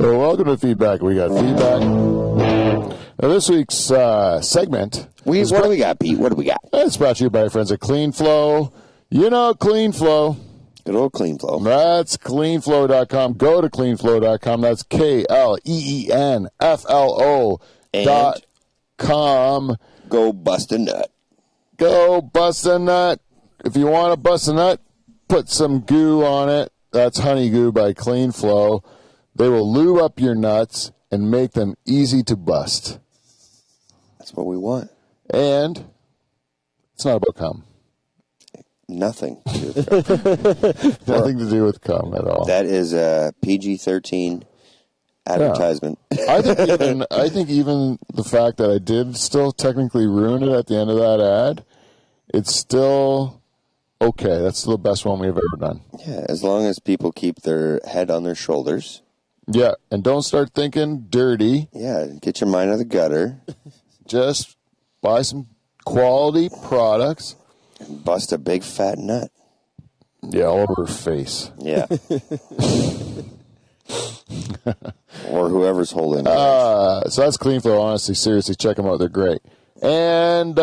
Well, welcome to Feedback. We got feedback. Now, this week's segment. What do we got, Pete? What do we got? It's brought to you by our friends at Clean Flow. Clean Flow. Good old Clean Flow. That's cleanflow.com. Go to cleanflow.com. That's KLEENFLO.com. Go bust a nut. Go bust a nut. If you want to bust a nut, put some goo on it. That's Honey Goo by Clean Flow. They will lube up your nuts and make them easy to bust. That's what we want. And it's not about cum. Nothing to do with cum. Nothing to do with cum at all. That is a PG-13 advertisement. I think even the fact that I did still technically ruin it at the end of that ad, it's still okay. That's still the best one we've ever done. Yeah, as long as people keep their head on their shoulders. Yeah, and don't start thinking dirty. Yeah, get your mind out of the gutter. Just buy some quality products. And bust a big fat nut. Yeah, all over her face. Yeah. Or whoever's holding it. So that's Clean Flow. Honestly, seriously, check them out. They're great. And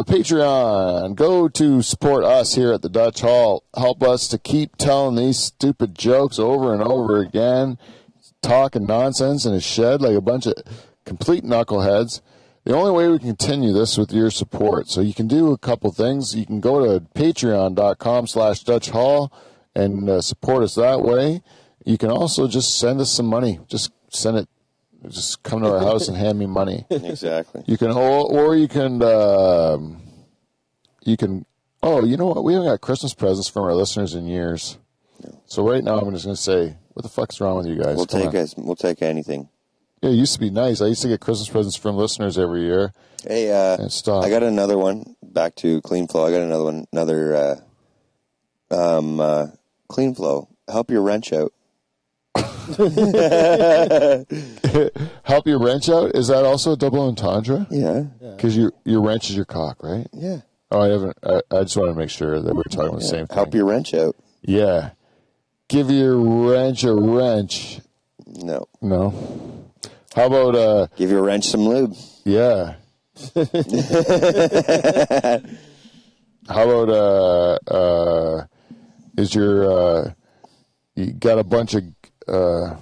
Patreon. Go to support us here at the Dutch Hall. Help us to keep telling these stupid jokes over and over again. Talking nonsense in a shed like a bunch of complete knuckleheads. The only way we can continue this with your support. So you can do a couple things. You can go to patreon.com/Dutch Hall and support us that way. You can also just send us some money. Just send it. Just come to our house and hand me money. Exactly. You can, or you can. Oh, you know what? We haven't got Christmas presents from our listeners in years. No. So right now, I'm just going to say, what the fuck's wrong with you guys? We'll take anything. Yeah, it used to be nice. I used to get Christmas presents from listeners every year. Hey, I got another one. Back to Clean Flow. I got another one. Clean Flow. Help your wrench out. Help your wrench out? Is that also a double entendre? Yeah. Because your wrench is your cock, right? Yeah. Oh, I haven't. I just want to make sure that we're talking about the same thing. Help your wrench out. Yeah. Give your wrench a wrench. No. How about give your wrench some lube? Yeah. How about is your you got a bunch of no,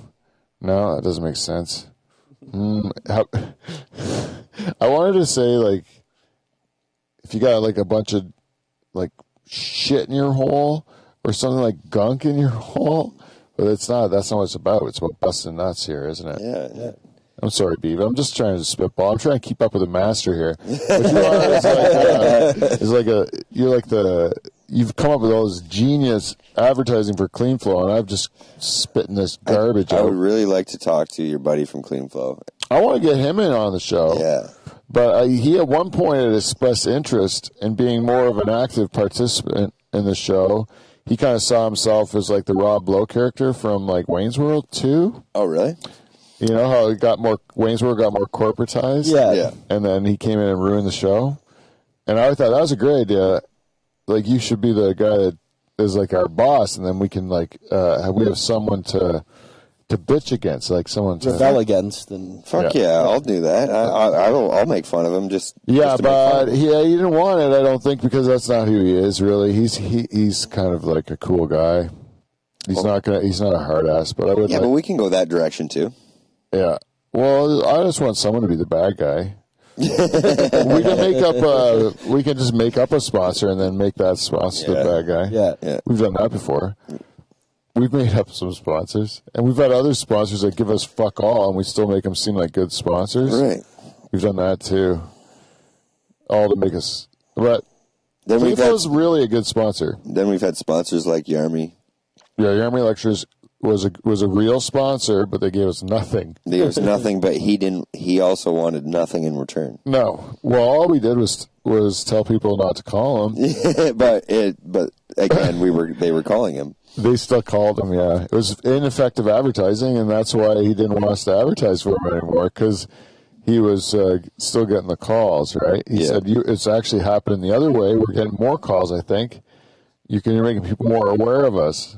that doesn't make sense. I wanted to say, like, if you got like a bunch of like shit in your hole or something, like gunk in your hole, but it's not. That's not what it's about. It's about busting nuts here, isn't it? Yeah. I'm sorry, Beaver. I'm just trying to spitball. I'm trying to keep up with the master here. But you've come up with all this genius advertising for Clean Flow, and I've just spitting this garbage out. I would really like to talk to your buddy from Clean Flow. I want to get him in on the show. Yeah. But he at one point had expressed interest in being more of an active participant in the show. He kind of saw himself as like the Rob Lowe character from like Wayne's World 2. Oh, really? You know how Wayne's World got more corporatized? Yeah. And then he came in and ruined the show. And I thought that was a great idea. Like, you should be the guy that is like our boss, and then we can like we have someone to bitch against, like someone to rebel against. And fuck yeah, I'll do that. I'll make fun of him. But he didn't want it, I don't think, because that's not who he is really. He's kind of like a cool guy. He's not a hard ass, but I would. Yeah, but we can go that direction too. Yeah. Well, I just want someone to be the bad guy. We can just make up a sponsor and then make that sponsor the bad guy. Yeah. We've done that before. We've made up some sponsors, and we've had other sponsors that give us fuck all, and we still make them seem like good sponsors. Right. We've done that too. All to make us. But then Cleveland's really a good sponsor. Then we've had sponsors like Yarmy. Yeah, Yarmy Lectures was a real sponsor, but they gave us nothing. They gave us nothing, but he also wanted nothing in return. No. Well, all we did was tell people not to call him. but again, they were calling him. They still called him, yeah. It was ineffective advertising, and that's why he didn't want us to advertise for him anymore, because he was still getting the calls, right? He said, it's actually happening the other way. We're getting more calls, I think. You're making people more aware of us.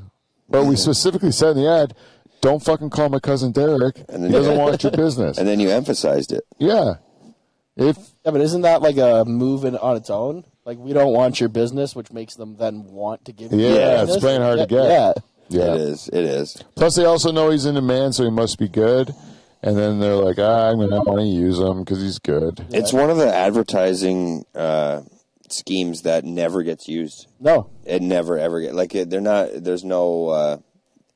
But we specifically said in the ad, don't fucking call my cousin Derek. He doesn't want your business. And then you emphasized it. Yeah. But isn't that like a move on its own? Like, we don't want your business, which makes them then want to give you business. It's playing hard to get. Yeah. It is. Plus, they also know he's in demand, so he must be good. and then they're like, I'm gonna want to use him because he's good. It's one of the advertising schemes that never gets used. No. It never ever get like they're not. There's no.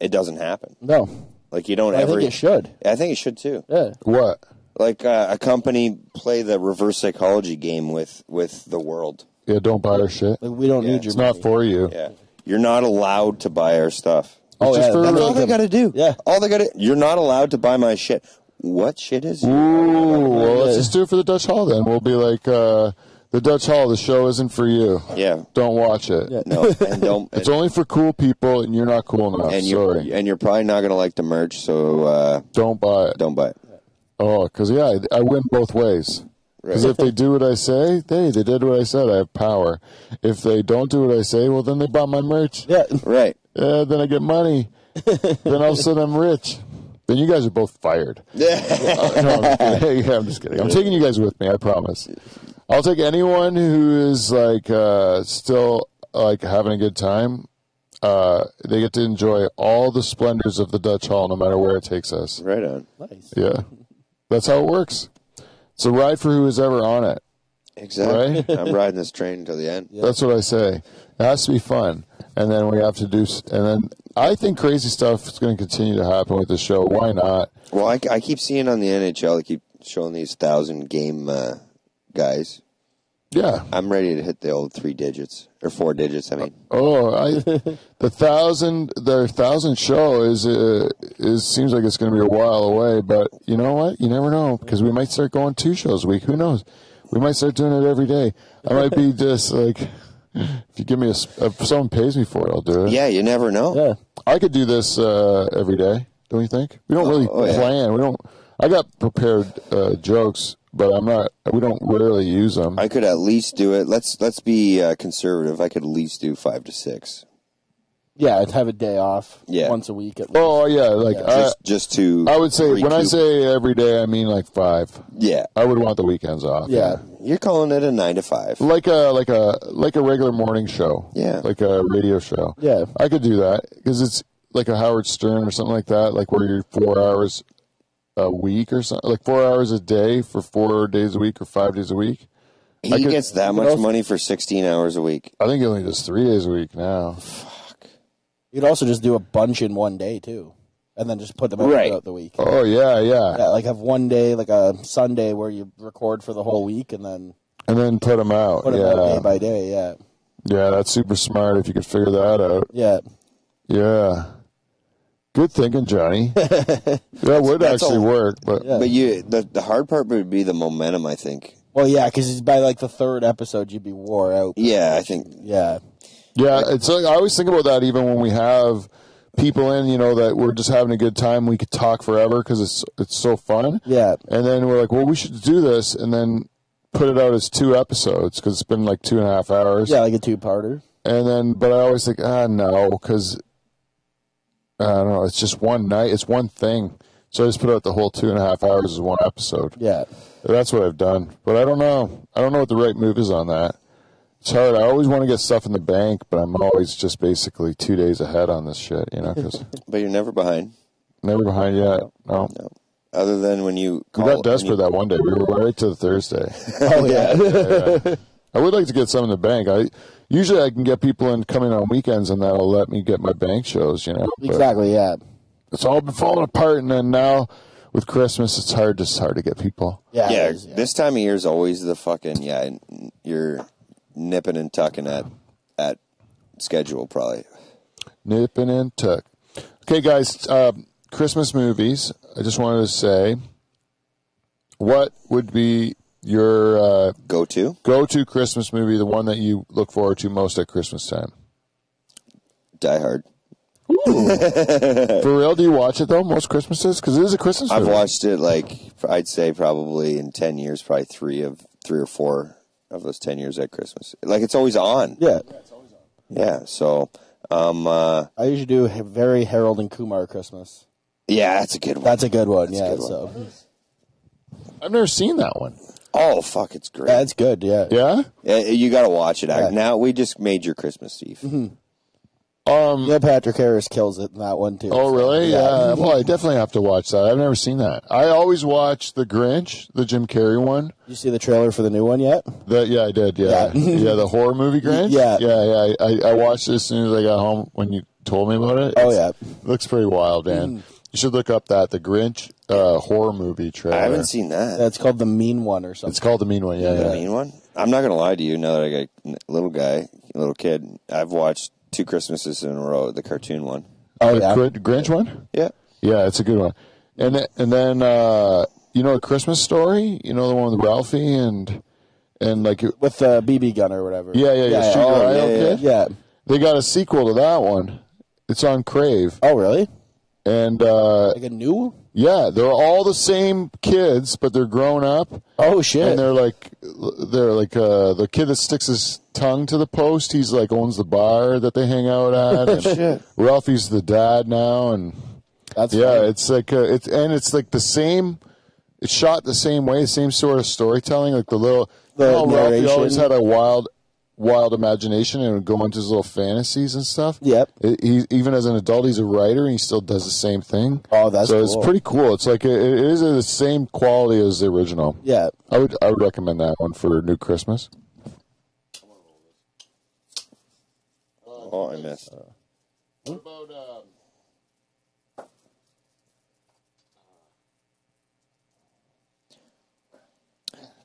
It doesn't happen. No. Like you don't I ever. think it should. I think it should too. Yeah. What? Like a company play the reverse psychology game with the world. Yeah, don't buy our shit. Like, we don't need your It's money. not for you. Yeah, you're not allowed to buy our stuff. Oh, just yeah. for- That's That's all like they a- got to do. Yeah. all they got to. You're not allowed to buy my shit. What shit is? Ooh, well, let's just do it for the Dutch Hall then. We'll be like, the Dutch Hall, the show isn't for you. Yeah. Don't watch it. Yeah. No, and don't. It's only for cool people, and you're not cool enough. and Sorry. you're probably not gonna like the merch, so Don't buy it. don't buy it. Oh, because, yeah, I win both ways. Because if they do what I say, they did what I said. I have power. If they don't do what I say, well, then they bought my merch. Yeah. Right. Then I get money. Then all of a sudden I'm rich. Then you guys are both fired. Yeah. No, I'm just kidding. I'm taking you guys with me, I promise. I'll take anyone who is like still like having a good time. They get to enjoy all the splendors of the Dutch Hall no matter where it takes us. Right on. Nice. Yeah. That's how it works. It's a ride for who is ever on it. Exactly. Right? I'm riding this train until the end. That's what I say. It has to be fun. And then we have to do, and then I think crazy stuff is going to continue to happen with the show. Why not? Well, I keep seeing on the NHL, they keep showing these 1,000 game guys. Yeah. I'm ready to hit the old 3 digits or 4 digits. I mean, The 1,000 show is seems like it's going to be a while away, but you know what? You never know, because we might start going 2 shows a week. Who knows? We might start doing it every day. I might be just like, if you give me if someone pays me for it, I'll do it. yeah, you never know. Yeah. I could do this every day. Don't you think? We don't really yeah. plan. We don't. I got prepared jokes, but I'm not. We don't rarely use them. I could at least do it. Let's be conservative. I could at least do 5 to 6. Yeah, I'd have a day off Yeah. once a week at least. Oh yeah, like Just to. I would say when I recoup. say every day, I mean like 5. Yeah, I would want the weekends off. Yeah. you're calling it a 9 to 5. Like a regular morning show. Yeah. Like a radio show. Yeah. I could do that because it's like a Howard Stern or something like that. Like where you're 4 hours a week or something, like 4 hours a day for 4 days a week or 5 days a week. He gets that much money for 16 hours a week. I think he only does 3 days a week now. You could also just do a bunch in one day, too. And then just put them out Right. throughout the week. Oh yeah. Yeah, like have one day, like a Sunday, where you record for the whole week and then And then put them out. put them out day by day. Yeah. Yeah, that's super smart if you could figure that out. Yeah. Yeah. Good thinking, Johnny. That would that's actually all- work, but Yeah. But the hard part would be the momentum, I think. Well, yeah, because by like the 3rd episode, you'd be wore out. Yeah, I think. Yeah. yeah, it's like, I always think about that even when we have people in, that we're just having a good time. We could talk forever because it's so fun. Yeah. And then we're like, well, we should do this, and then put it out as 2 episodes because it's been like 2.5 hours. Yeah, like a 2-parter. And then, but I always think, no, because I don't know, it's just one night, it's one thing. So I just put out the whole 2.5 hours as one episode. Yeah. That's what I've done. But I don't know. I don't know what the right move is on that. It's hard. I always want to get stuff in the bank, but I'm always just basically 2 days ahead on this shit, because But you're never behind. never behind yet. No. Other than when you We call. got desperate that one day. We were right to the Thursday. Oh, yeah. Yeah. I would like to get some in the bank. Usually I can get people in coming on weekends, and that'll let me get my bank shows, But Exactly, yeah. it's all been falling apart, and then now with Christmas, it's hard to get people. Yeah. Yeah, it is, yeah. this time of year is always the fucking you're nipping and tucking at schedule probably. Nipping and tuck. Okay, guys, Christmas movies. I just wanted to say, what would be your Go to go-to Christmas movie, the one that you look forward to most at Christmas time? Die Hard. For real, do you watch it, though, most Christmases? Because it is a Christmas movie. I've watched it I'd say probably in 10 years, probably 3 or 4 of those 10 years at Christmas. It's always on. Yeah. Yeah, so I usually do a very Harold and Kumar Christmas. yeah, that's a good one. That's a good one, a yeah. good one. So I've never seen that one. Oh, fuck, it's great. that's good, yeah. Yeah? Yeah, you got to watch it. Yeah. Now we just made your Christmas, Steve. Mm-hmm. Neil Patrick Harris kills it in that one too. Oh, so, really? Yeah. Well, I definitely have to watch that. I've never seen that. I always watch The Grinch, the Jim Carrey one. You see the trailer for the new one yet? Yeah, I did. Yeah, yeah, the horror movie Grinch. Yeah. I watched it as soon as I got home when you told me about it. It looks pretty wild, man. You should look up the Grinch horror movie trailer. I haven't seen that. That's called The Mean One or something. It's called The Mean One. Yeah, The Mean One. I'm not gonna lie to you. Now that I got a little kid, I've watched 2 Christmases in a row. The cartoon one. Oh yeah, Grinch one. Yeah. Yeah, it's a good one. And then you know, A Christmas Story. You know, the one with Ralphie and like with the BB gun or whatever. Yeah. Shoot your eye out, kid. Yeah. They got a sequel to that one. It's on Crave. Oh really? And Like a new? yeah, they're all the same kids, but they're grown up. Oh shit! And they're like the kid that sticks his tongue to the post. He's like owns the bar that they hang out at. And Shit. Ralphie's the dad now, and That's yeah, funny. it's like it's like the same. It's shot the same way, same sort of storytelling. Like Ralphie narration. always had a wild imagination and would go into his little fantasies and stuff. Yep. He even as an adult, he's a writer and he still does the same thing. Oh, that's so cool. it's pretty cool. It's like it is the same quality as the original. Yeah. I would recommend that one for New Christmas. Oh, I missed. What about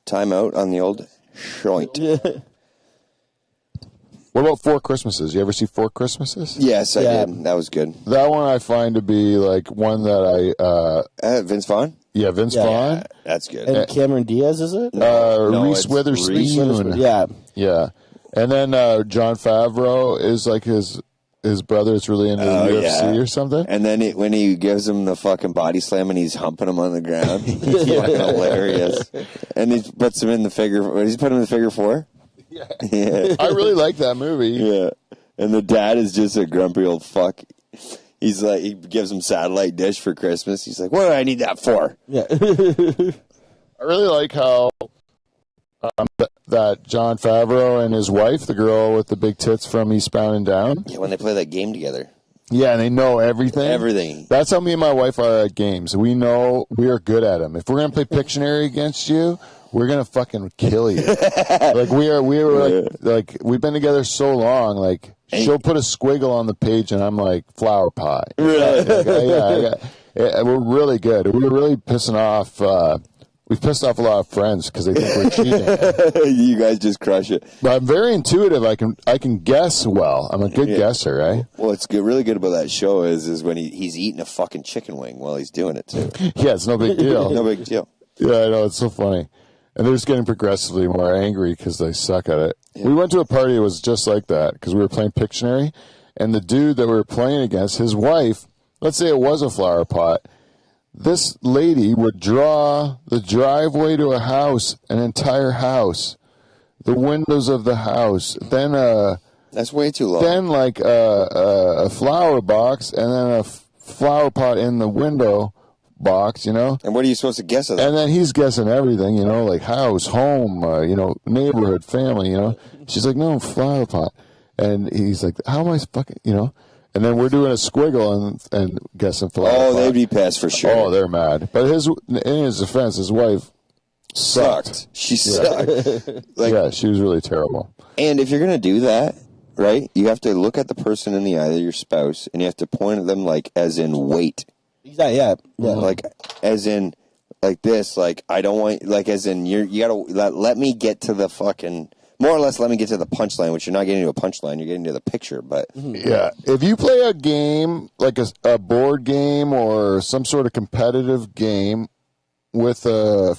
Time out on the old joint. what about Four Christmases? You ever see Four Christmases? Yes, I Yeah. did. That was good. That one I find to be like one that I Vince Vaughn? Vince Yeah. Vaughn. That's good. And Cameron Diaz, is it? No, Reese it's Witherspoon. Reese Witherspoon. Yeah. Yeah. And then John Favreau is like his brother is really into the UFC or something. And then when he gives him the fucking body slam and he's humping him on the ground, it's fucking hilarious. And he puts him in the figure. What does he put him in the figure 4? Yeah. Yeah. I really like that movie. Yeah. And the dad is just a grumpy old fuck. He's like, he gives him satellite dish for Christmas. He's like, what do I need that for? Yeah. I really like how that John Favreau and his wife, the girl with the big tits from Eastbound and Down. Yeah, when they play that game together. Yeah, and they know everything. Everything. That's how me and my wife are at games. We know we are good at them. If we're gonna play Pictionary against you, we're gonna fucking kill you. Like we were like we've been together so long. Like she'll put a squiggle on the page, and I'm like flower pie. Really? Yeah, we're really good. We're really pissing off. We've pissed off a lot of friends because they think we're cheating. You guys just crush it. But I'm very intuitive. I can guess well. I'm a good guesser, right? Well, what's good, really good about that show is when he's eating a fucking chicken wing while he's doing it, too. Yeah, it's no big deal. No big deal. Yeah, I know. It's so funny. And they're just getting progressively more angry because they suck at it. Yeah. We went to a party that was just like that because we were playing Pictionary, and the dude that we were playing against, his wife, let's say it was a flower pot, this lady would draw the driveway to a house, an entire house, the windows of the house, then that's way too long. Then like a flower box, and then a flower pot in the window box, you know. And what are you supposed to guess? And then he's guessing everything, you know, like house, home, you know, neighborhood, family, you know. She's like, no, flower pot, and he's like, how am I fucking, you know? And then we're doing a squiggle and guessing flower pot. Oh, they'd be pissed for sure. Oh, they're mad. But in his defense, his wife sucked. She sucked. Yeah, she was really terrible. And if you're going to do that, right, you have to look at the person in the eye, your spouse, and you have to point at them like as in wait. Yeah. Like as in like this, like I don't want, like as in you got to let me get to the fucking, more or less let me get to the punchline, which you're not getting to a punchline, you're getting to the picture. But yeah, if you play a game like a board game or some sort of competitive game with a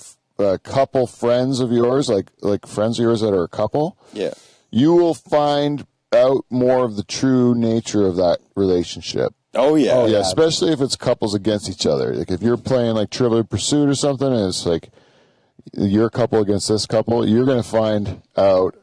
couple friends of yours, like friends of yours that are a couple, yeah, you will find out more of the true nature of that relationship. Oh yeah, yeah, especially if it's couples against each other. Like if you're playing like Trivial Pursuit or something, and it's like you're a couple against this couple, you're going to find out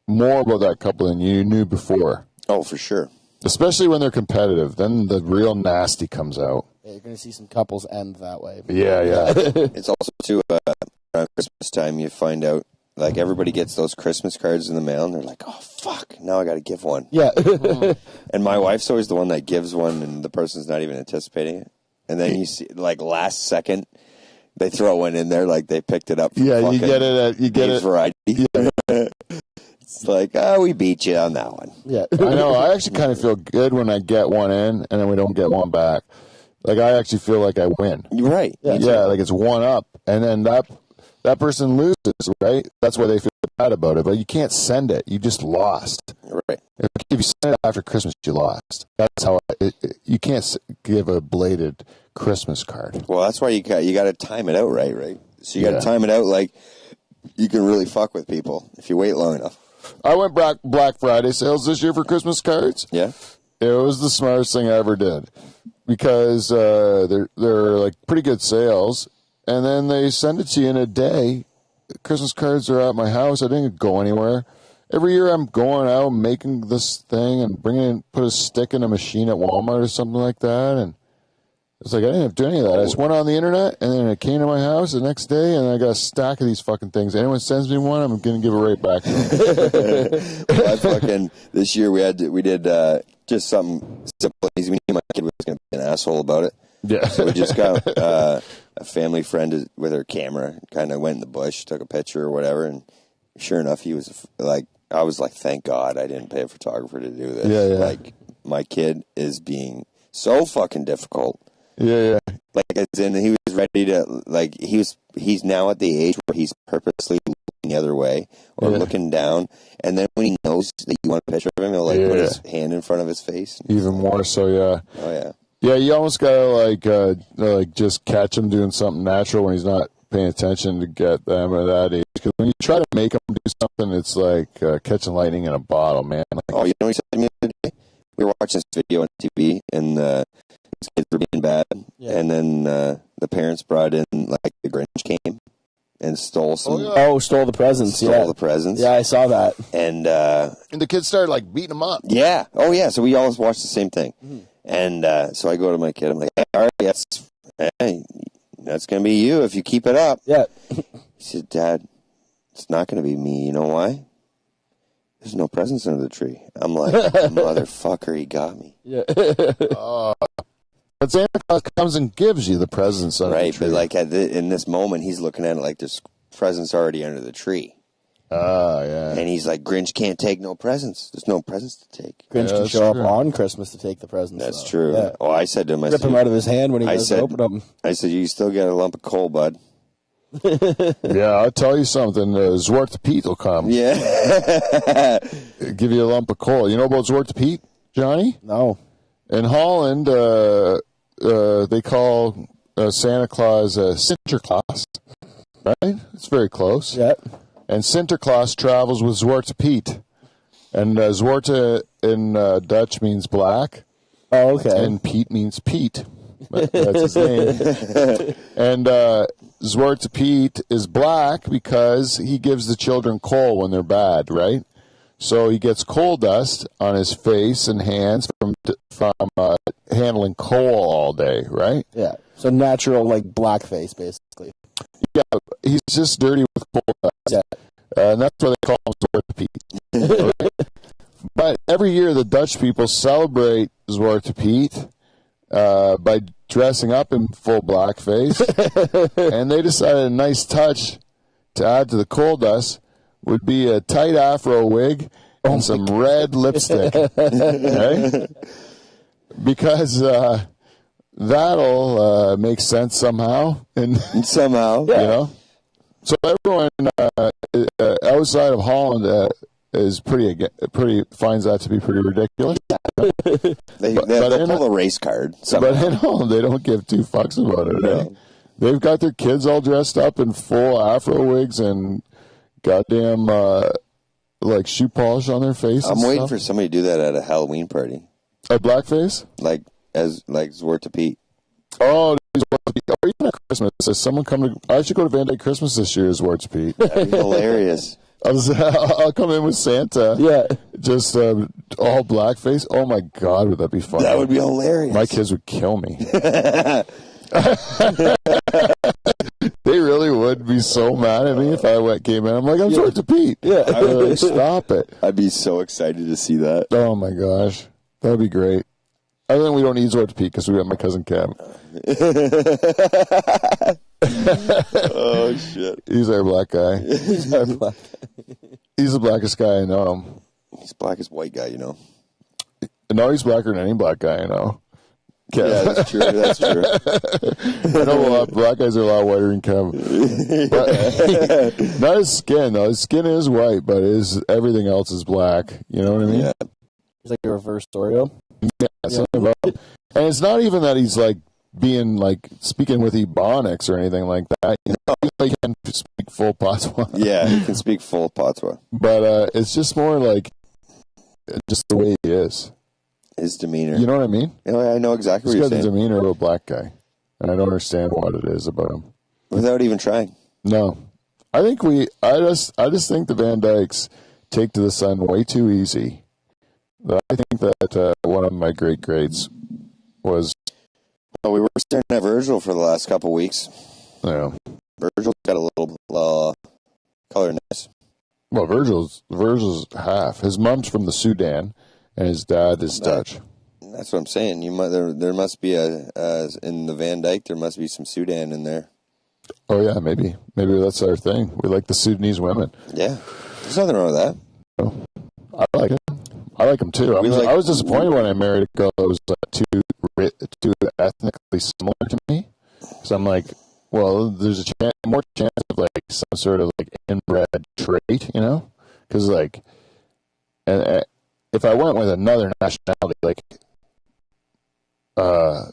more about that couple than you knew before. Oh, for sure. Especially when they're competitive, then the real nasty comes out. Yeah, you're going to see some couples end that way. Yeah. It's also too around Christmas time you find out like everybody gets those Christmas cards in the mail, and they're like, "Oh fuck, now I got to give one." Yeah. And my wife's always the one that gives one, and the person's not even anticipating it. And then you see, like last second, they throw one in there, like they picked it up. From you get it at Dave's Variety. Yeah. It's like, we beat you on that one. Yeah. I know. I actually kind of feel good when I get one in and then we don't get one back. Like, I actually feel like I win. You're right. Yeah, like it's one up. And then that person loses, right? That's why they feel bad about it. But you can't send it. You just lost. Right. If you send it after Christmas, you lost. That's how you can't give a belated Christmas card. Well, that's why you got to time it out right? So you got to time it out like you can really fuck with people if you wait long enough. I went Black Friday sales this year for Christmas cards. Yeah. It was the smartest thing I ever did because they're like pretty good sales, and then they send it to you in a day. Christmas cards are at my house. I didn't go anywhere. Every year I'm going out making this thing and put a stick in a machine at Walmart or something like that, and it's like I didn't have to do any of that. I just went on the internet, and then it came to my house the next day, and I got a stack of these fucking things. Anyone sends me one, I'm going to give it right back to them. Well, this year we did just something simple and easy. We knew my kid was going to be an asshole about it. Yeah. So we just got a family friend with her camera, kind of went in the bush, took a picture or whatever, and sure enough, he was like, I was like, thank God I didn't pay a photographer to do this. Yeah. Like, my kid is being so fucking difficult. Yeah. Like, as in, he was ready to, like, he's now at the age where he's purposely looking the other way or looking down, and then when he knows that you want a picture of him, he'll, like, put his hand in front of his face. Even more so, yeah. Oh, yeah. Yeah, you almost gotta like just catch him doing something natural when he's not paying attention to get them at that age. Because when you try to make him do something, it's like catching lightning in a bottle, man. Like, Oh, you know what he said to me the other day? We were watching this video on TV, and his kids were being bad, and then the parents brought in, like, the Grinch came and stole some. Stole the presents. Stole the presents. Yeah, I saw that. And the kids started like beating him up. yeah. Oh, yeah. So we always watched the same thing. Mm-hmm. And so I go to my kid. I'm like, hey, all right, that's going to be you if you keep it up. Yeah. He said, Dad, it's not going to be me. You know why? There's no presents under the tree. I'm like, motherfucker, he got me. Yeah. But Santa Claus comes and gives you the presents under the tree. But like in this moment, he's looking at it like there's presents already under the tree. Oh, yeah. And he's like, Grinch can't take no presents. There's no presents to take. Grinch can show up on Christmas to take the presents. That's true. Yeah. Oh, I said to him, rip him out of his hand when he goes to open them. I said, you still got a lump of coal, bud. Yeah, I'll tell you something. Zwart Pete will come. Yeah. Give you a lump of coal. You know about Zwart Pete, Johnny? No. In Holland, they call Santa Claus Sinterklaas. Right? It's very close. Yeah. And Sinterklaas travels with Zwarte Piet. And Zwarte in Dutch means black. Oh, okay. And Pete means Pete. That's his name. And Zwarte Piet is black because he gives the children coal when they're bad, right? So he gets coal dust on his face and hands from handling coal all day, right? Yeah. So natural, like, blackface, basically. Yeah, he's just dirty with coal dust. Yeah. And that's why they call him Zwarte Piet. But every year the Dutch people celebrate Zwarte Piet by dressing up in full blackface. And they decided a nice touch to add to the coal dust would be a tight afro wig and some red lipstick. Right? Because that'll make sense somehow. And somehow. You know? So everyone outside of Holland is pretty finds that to be pretty ridiculous. They'll pull a race card somehow. But in Holland, they don't give two fucks about it. Right? They've got their kids all dressed up in full afro wigs and goddamn like shoe polish on their face. I'm waiting for somebody to do that at a Halloween party. A blackface? Like Zwarte Piet. Oh, or even at Christmas. Has someone come to? I should go to Van Dyke Christmas this year as Zwarte Piet. That'd be hilarious. I'll come in with Santa. Yeah. Just all blackface. Oh my God, would that be fun? That would be hilarious. My kids would kill me. They they really would be so mad at me if I came in. I'm like, I'm sorry to Pete. Yeah. Like, stop it. I'd be so excited to see that. Oh my gosh, that'd be great. I think we don't need Zord to Pete because we got my cousin Kev. Oh shit! He's our black guy. He's our black. He's the blackest guy I know. He's black as white guy, you know. No, he's blacker than any black guy I know. Kev. Yeah, that's true. That's true. I know a lot. Black guys are a lot whiter than Kev. But, not his skin though. His skin is white, but everything else is black. You know what I mean? Yeah. He's like a reverse Oreo. Yeah, something about it. And it's not even that he's like being like speaking with ebonics or anything like that. You know, he can speak full patois. Yeah, he can speak full patois. But it's just more like just the way he is. His demeanor. You know what I mean? You know, I know exactly He's what got you're the saying. demeanor of a black guy, and I don't understand what it is about him. Without even trying. No, I think I just think the Van Dykes take to the sun way too easy. I think that one of my great greats was. Well, we were staring at Virgil for the last couple weeks. Yeah. Virgil's got a little colorness. Well, Virgil's half. His mom's from the Sudan, and his dad is Dutch. That's what I'm saying. There must be in the Van Dyke. There must be some Sudan in there. Oh yeah, maybe that's our thing. We like the Sudanese women. Yeah, there's nothing wrong with that. Oh, I like it. I like them too. I was disappointed when I married a girl that was too ethnically similar to me. So I'm like, well, there's a more chance of like some sort of like inbred trait, you know? Because like, and if I went with another nationality, like,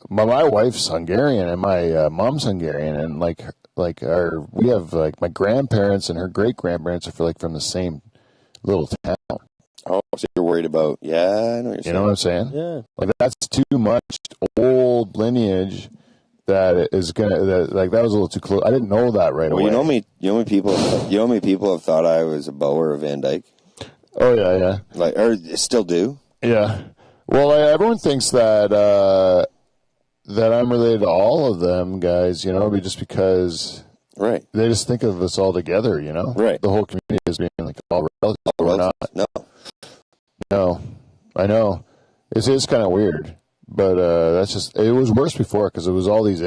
my wife's Hungarian and my mom's Hungarian, and we have like my grandparents and her great grandparents are from the same little town. Oh, so you're worried about? Yeah, I know what you're saying. You know what I'm saying? Yeah. Like that's too much old lineage. That was a little too close. I didn't know that right away. You know how many people have thought I was a Bow or a Van Dyke? Oh yeah. Like, or still do. Yeah. Well, everyone thinks that I'm related to all of them guys. You know, just because. Right. They just think of us all together. You know. Right. The whole community as being like all relatives. All We're not. No. I know. It is kind of weird. But that's just, it was worse before because it was all these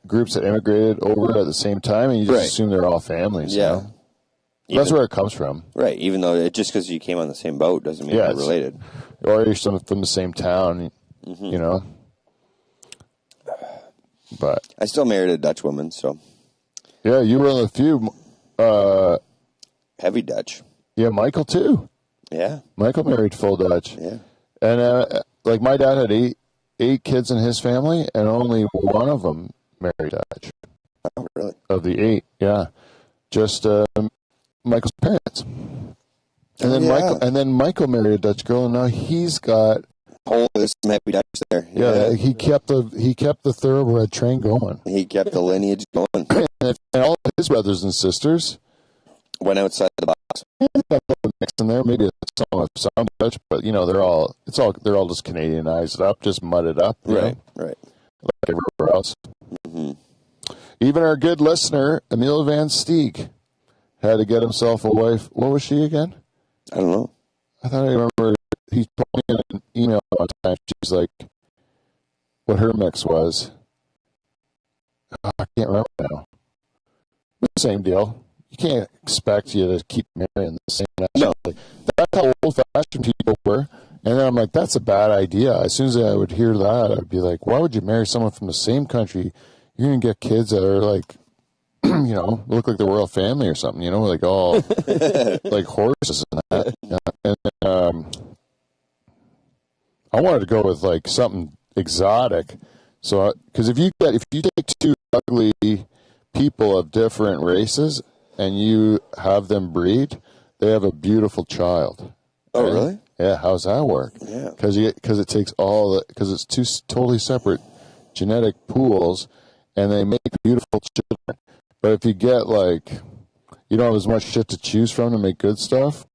groups that immigrated over at the same time, and you just assume they're all families. Yeah. You know? That's where it comes from. Right. Even though just because you came on the same boat doesn't mean you're related. Or you're from the same town, you know. But I still married a Dutch woman, so. Yeah, you were one of the few. Heavy Dutch. Yeah, Michael too. Yeah. Michael married full Dutch. Yeah. And like my dad had eight kids in his family, and only one of them married Dutch. Oh, really? Of the 8, yeah, just Michael's parents. And then Michael married a Dutch girl, and now he's got. Oh, there's some heavy Dutch there. Yeah, he kept the thoroughbred train going. He kept the lineage going. And all of his brothers and sisters went outside the box. Mixed in there, maybe some Dutch, but you know they're all just Canadianized up, just mudded up, right, like everywhere else. Mm-hmm. Even our good listener Emil Van Steeg had to get himself a wife. What was she again? I don't know. I thought I remember he told me in an email one time. She's like, what her mix was. I can't remember now. Same deal. You can't expect you to keep marrying the same nationality. That's how old-fashioned people were. And then I'm like, that's a bad idea. As soon as I would hear that, I'd be like, why would you marry someone from the same country? You're going to get kids that are like, you know, look like the royal family or something, you know, like all like horses and that. And I wanted to go with like something exotic. So, because if you take two ugly people of different races and you have them breed, they have a beautiful child. Oh, really? Yeah. How's that work? Yeah. Because it takes because it's two totally separate genetic pools, and they make beautiful children. But if you get you don't have as much shit to choose from to make good stuff,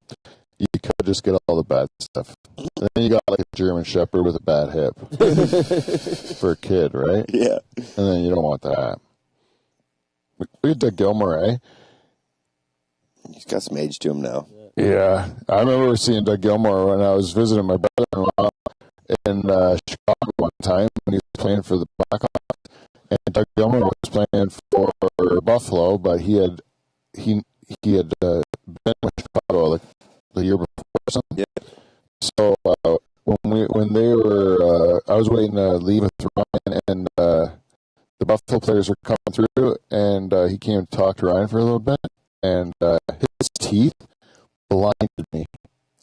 you could just get all the bad stuff. And then you got like a German Shepherd with a bad hip for a kid, right? Yeah. And then you don't want that. Look at Doug Gilmore, eh? He's got some age to him now. Yeah. I remember seeing Doug Gilmore when I was visiting my brother-in-law in Chicago one time when he was playing for the Blackhawks. And Doug Gilmore was playing for Buffalo, but he had been with Chicago like the year before or something. Yeah. So when they were, I was waiting to leave with Ryan, and the Buffalo players were coming through, and he came to talk to Ryan for a little bit, and his teeth blinded me.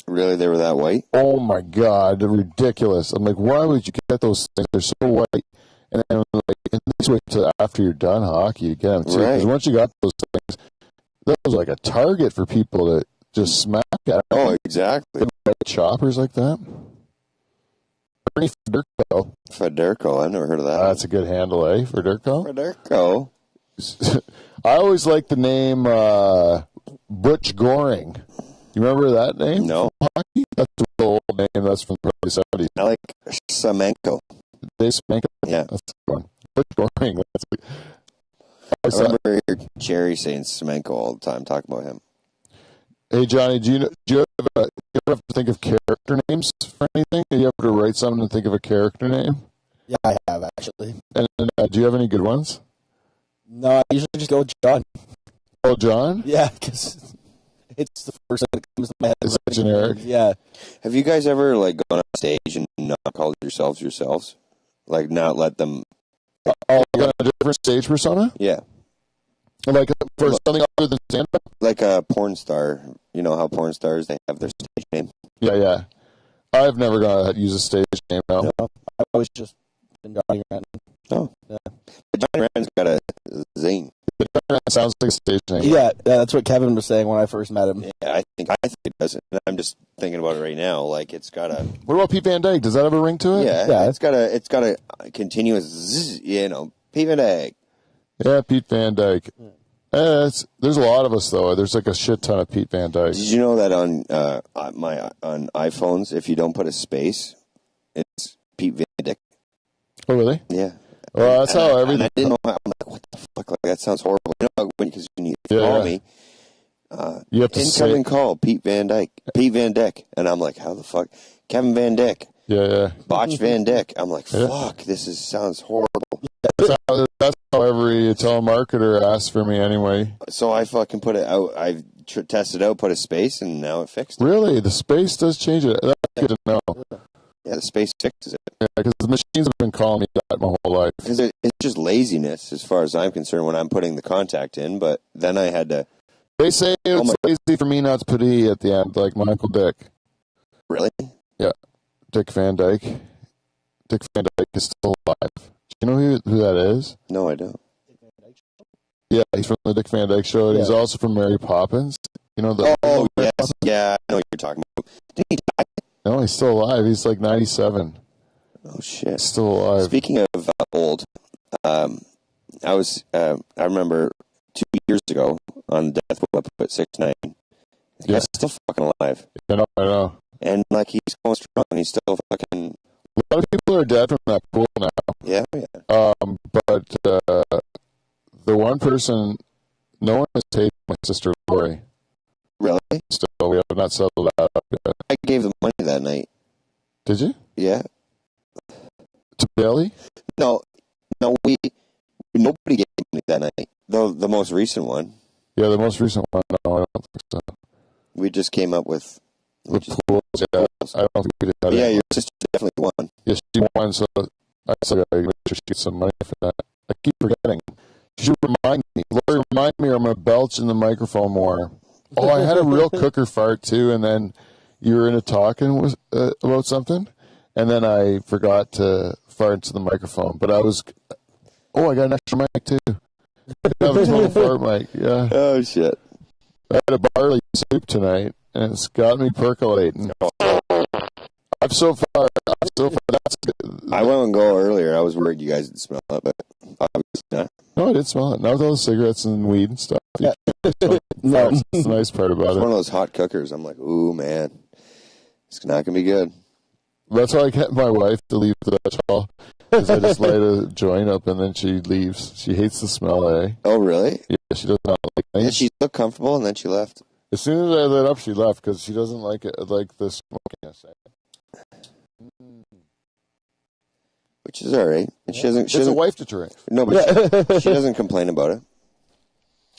Really, they were that white? Oh my God, they're ridiculous! I'm like, why would you get those things? They're so white, and then like, and just wait till after you're done hockey to get them too. Because once you got those things, that was like a target for people to just smack at. Oh, exactly. Choppers like that. Bernie Federko, I've never heard of that. That's a good handle, eh? Federko. I always like the name Butch Goring. You remember that name? No. Hockey? That's an old name. That's from the early 70s. I like Semenko. Dave Semenko? Yeah. That's a good one. Butch Goring. I remember Jerry saying Semenko all the time, talking about him. Hey, Johnny, do you ever have to think of character names for anything? Do you ever write something and think of a character name? Yeah, I have, actually. And do you have any good ones? No, I usually just go with John. Oh, John? Yeah, because it's the first thing that comes to my head. It's generic. Yeah. Have you guys ever like gone on stage and not called yourselves? Like not let them... Oh, you got a different stage persona? Yeah. Like for something other than stand-up? Like a porn star. You know how porn stars, they have their stage name? Yeah. I've never gone to use a stage name now. No, I always just been Johnny Ranton. Oh. Yeah. But Johnny Ranton's got a zing. That sounds like a stage name. Yeah, that's what Kevin was saying when I first met him. Yeah, I think it does. I'm just thinking about it right now. Like it's got a... What about Pete Van Dyke? Does that have a ring to it? Yeah. It's got a continuous zzz, Pete Van Dyke. Yeah, Pete Van Dyke. There's a lot of us though. There's like a shit ton of Pete Van Dyke. Did you know that on iPhones, if you don't put a space, it's Pete Van Dyke? Oh, really? Yeah. Well, that's how everything. I didn't know. I'm like, what the fuck? Like that sounds horrible. You know, because you call me. You have to incoming call Pete Van Dyke. Pete Van Dyke, and I'm like, how the fuck? Kevin Van Dyke. Yeah. Botch Van Dyke. I'm like, fuck. This sounds horrible. That's how every telemarketer asks for me anyway. So I fucking put it out. I tested out, put a space, and now it fixed it. Really? The space does change it. That's good to know. Yeah, the space fixes it. Yeah, because the machines have been calling me that my whole life. Because it's just laziness, as far as I'm concerned, when I'm putting the contact in. But then I had to. They say it's lazy for me not to put E at the end, like my Uncle Dick. Really? Yeah. Dick Van Dyke. Dick Van Dyke is still alive. Do you know who that is? No, I don't. Yeah, he's from the Dick Van Dyke Show, and he's also from Mary Poppins. You know the? Oh, yes. Yeah, I know what you're talking about. Did he die? No, he's still alive. He's like 97. Oh, shit. Still alive. Speaking of old, I remember 2 years ago on Death Row, I put 6'9". The guy's still fucking alive. I know. And like he's going strong, and he's still fucking... A lot of people are dead from that pool now. Yeah. But the one person, no one has taken my sister Lori. Really? So we have not settled that up yet. I gave them money that night. Did you? Yeah. To Bailey? No, nobody gave money that night. The most recent one. Yeah, the most recent one. No, I don't think so. We just came up with... The pools, yeah. I don't think we did that. Yeah, your sister definitely won. Yeah, she won, so I still got to make sure she gets some money for that. I keep forgetting. She should remind me. Lori, remind me or I'm going to belch in the microphone more. Oh, I had a real cooker fart, too, and then you were into talking about something, and then I forgot to fart into the microphone. But I got an extra mic, too. I have a little fart mic, yeah. Oh, shit. I had a barley soup tonight, and it's got me percolating. I'm so far. That's good. I went and go earlier. I was worried you guys would smell it, but obviously not. No, I did smell it. Not with all the cigarettes and weed and stuff. Yeah. No, that's the nice part about It's it. one of those hot cookers. I'm like, ooh, man. It's not going to be good. That's how I get my wife to leave the Dutch hall. Because I just light a joint up and then she leaves. She hates the smell, eh? Oh, really? Yeah, she does not like it. And she looked comfortable, and then she left. As soon as I lit up, she left because she doesn't like it, like the smokiness. Which is all right. And she doesn't. She It's a doesn't. wife deterrent. No, but she doesn't complain about it.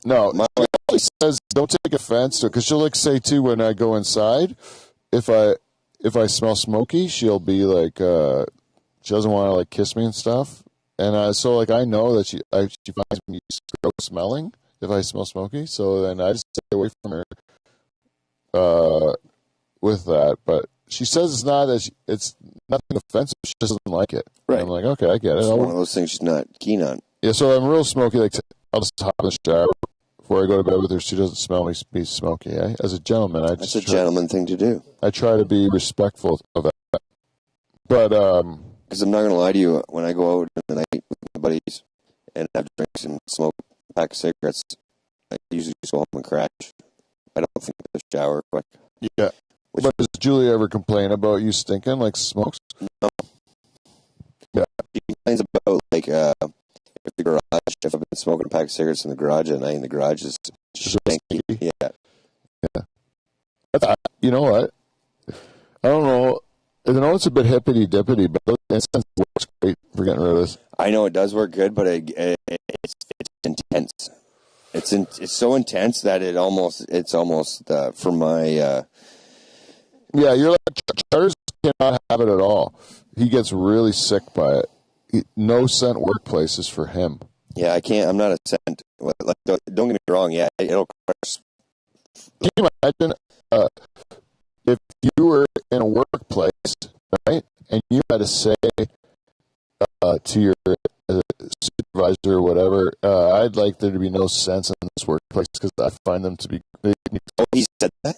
No, My she always says don't take offense to it because she'll like say too when I go inside, if I smell smoky, she'll be like she doesn't want to like kiss me and stuff, and so like I know that she finds me gross smelling if I smell smoky, so then I just stay away from her with that. But she says it's not that it's nothing offensive. She just doesn't like it. Right. And I'm like, okay, I get it. It's one of those things she's not keen on. Yeah, so I'm real smoky. Like I'll just hop in the shower before I go to bed with her. She doesn't smell me be smoky. Eh? As a gentleman, That's a gentleman thing to do. I try to be respectful of that. But Because I'm not going to lie to you, when I go out in the night with my buddies and have drinks and smoke a pack of cigarettes, I usually just go home and crash. I don't think the shower quick. yeah. But does Julie ever complain about you stinking like smokes? No. Yeah. She complains about like if the garage, if I've been smoking a pack of cigarettes in the garage at night, and the garage is stinky. Yeah. You know what? I don't know. I know it's a bit hippity dippity, but those incense works great for getting rid of this. I know it does work good, but it's intense. It's so intense that it's almost for my. Yeah, you're like Charters cannot have it at all. He gets really sick by it. No scent workplace is for him. Yeah, I can't. I'm not a scent. Like, don't get me wrong. Yeah, it'll crush. Can you imagine if you were in a workplace, right, and you had to say to your supervisor or whatever, I'd like there to be no scents in this workplace because I find them to be. Oh, he said that.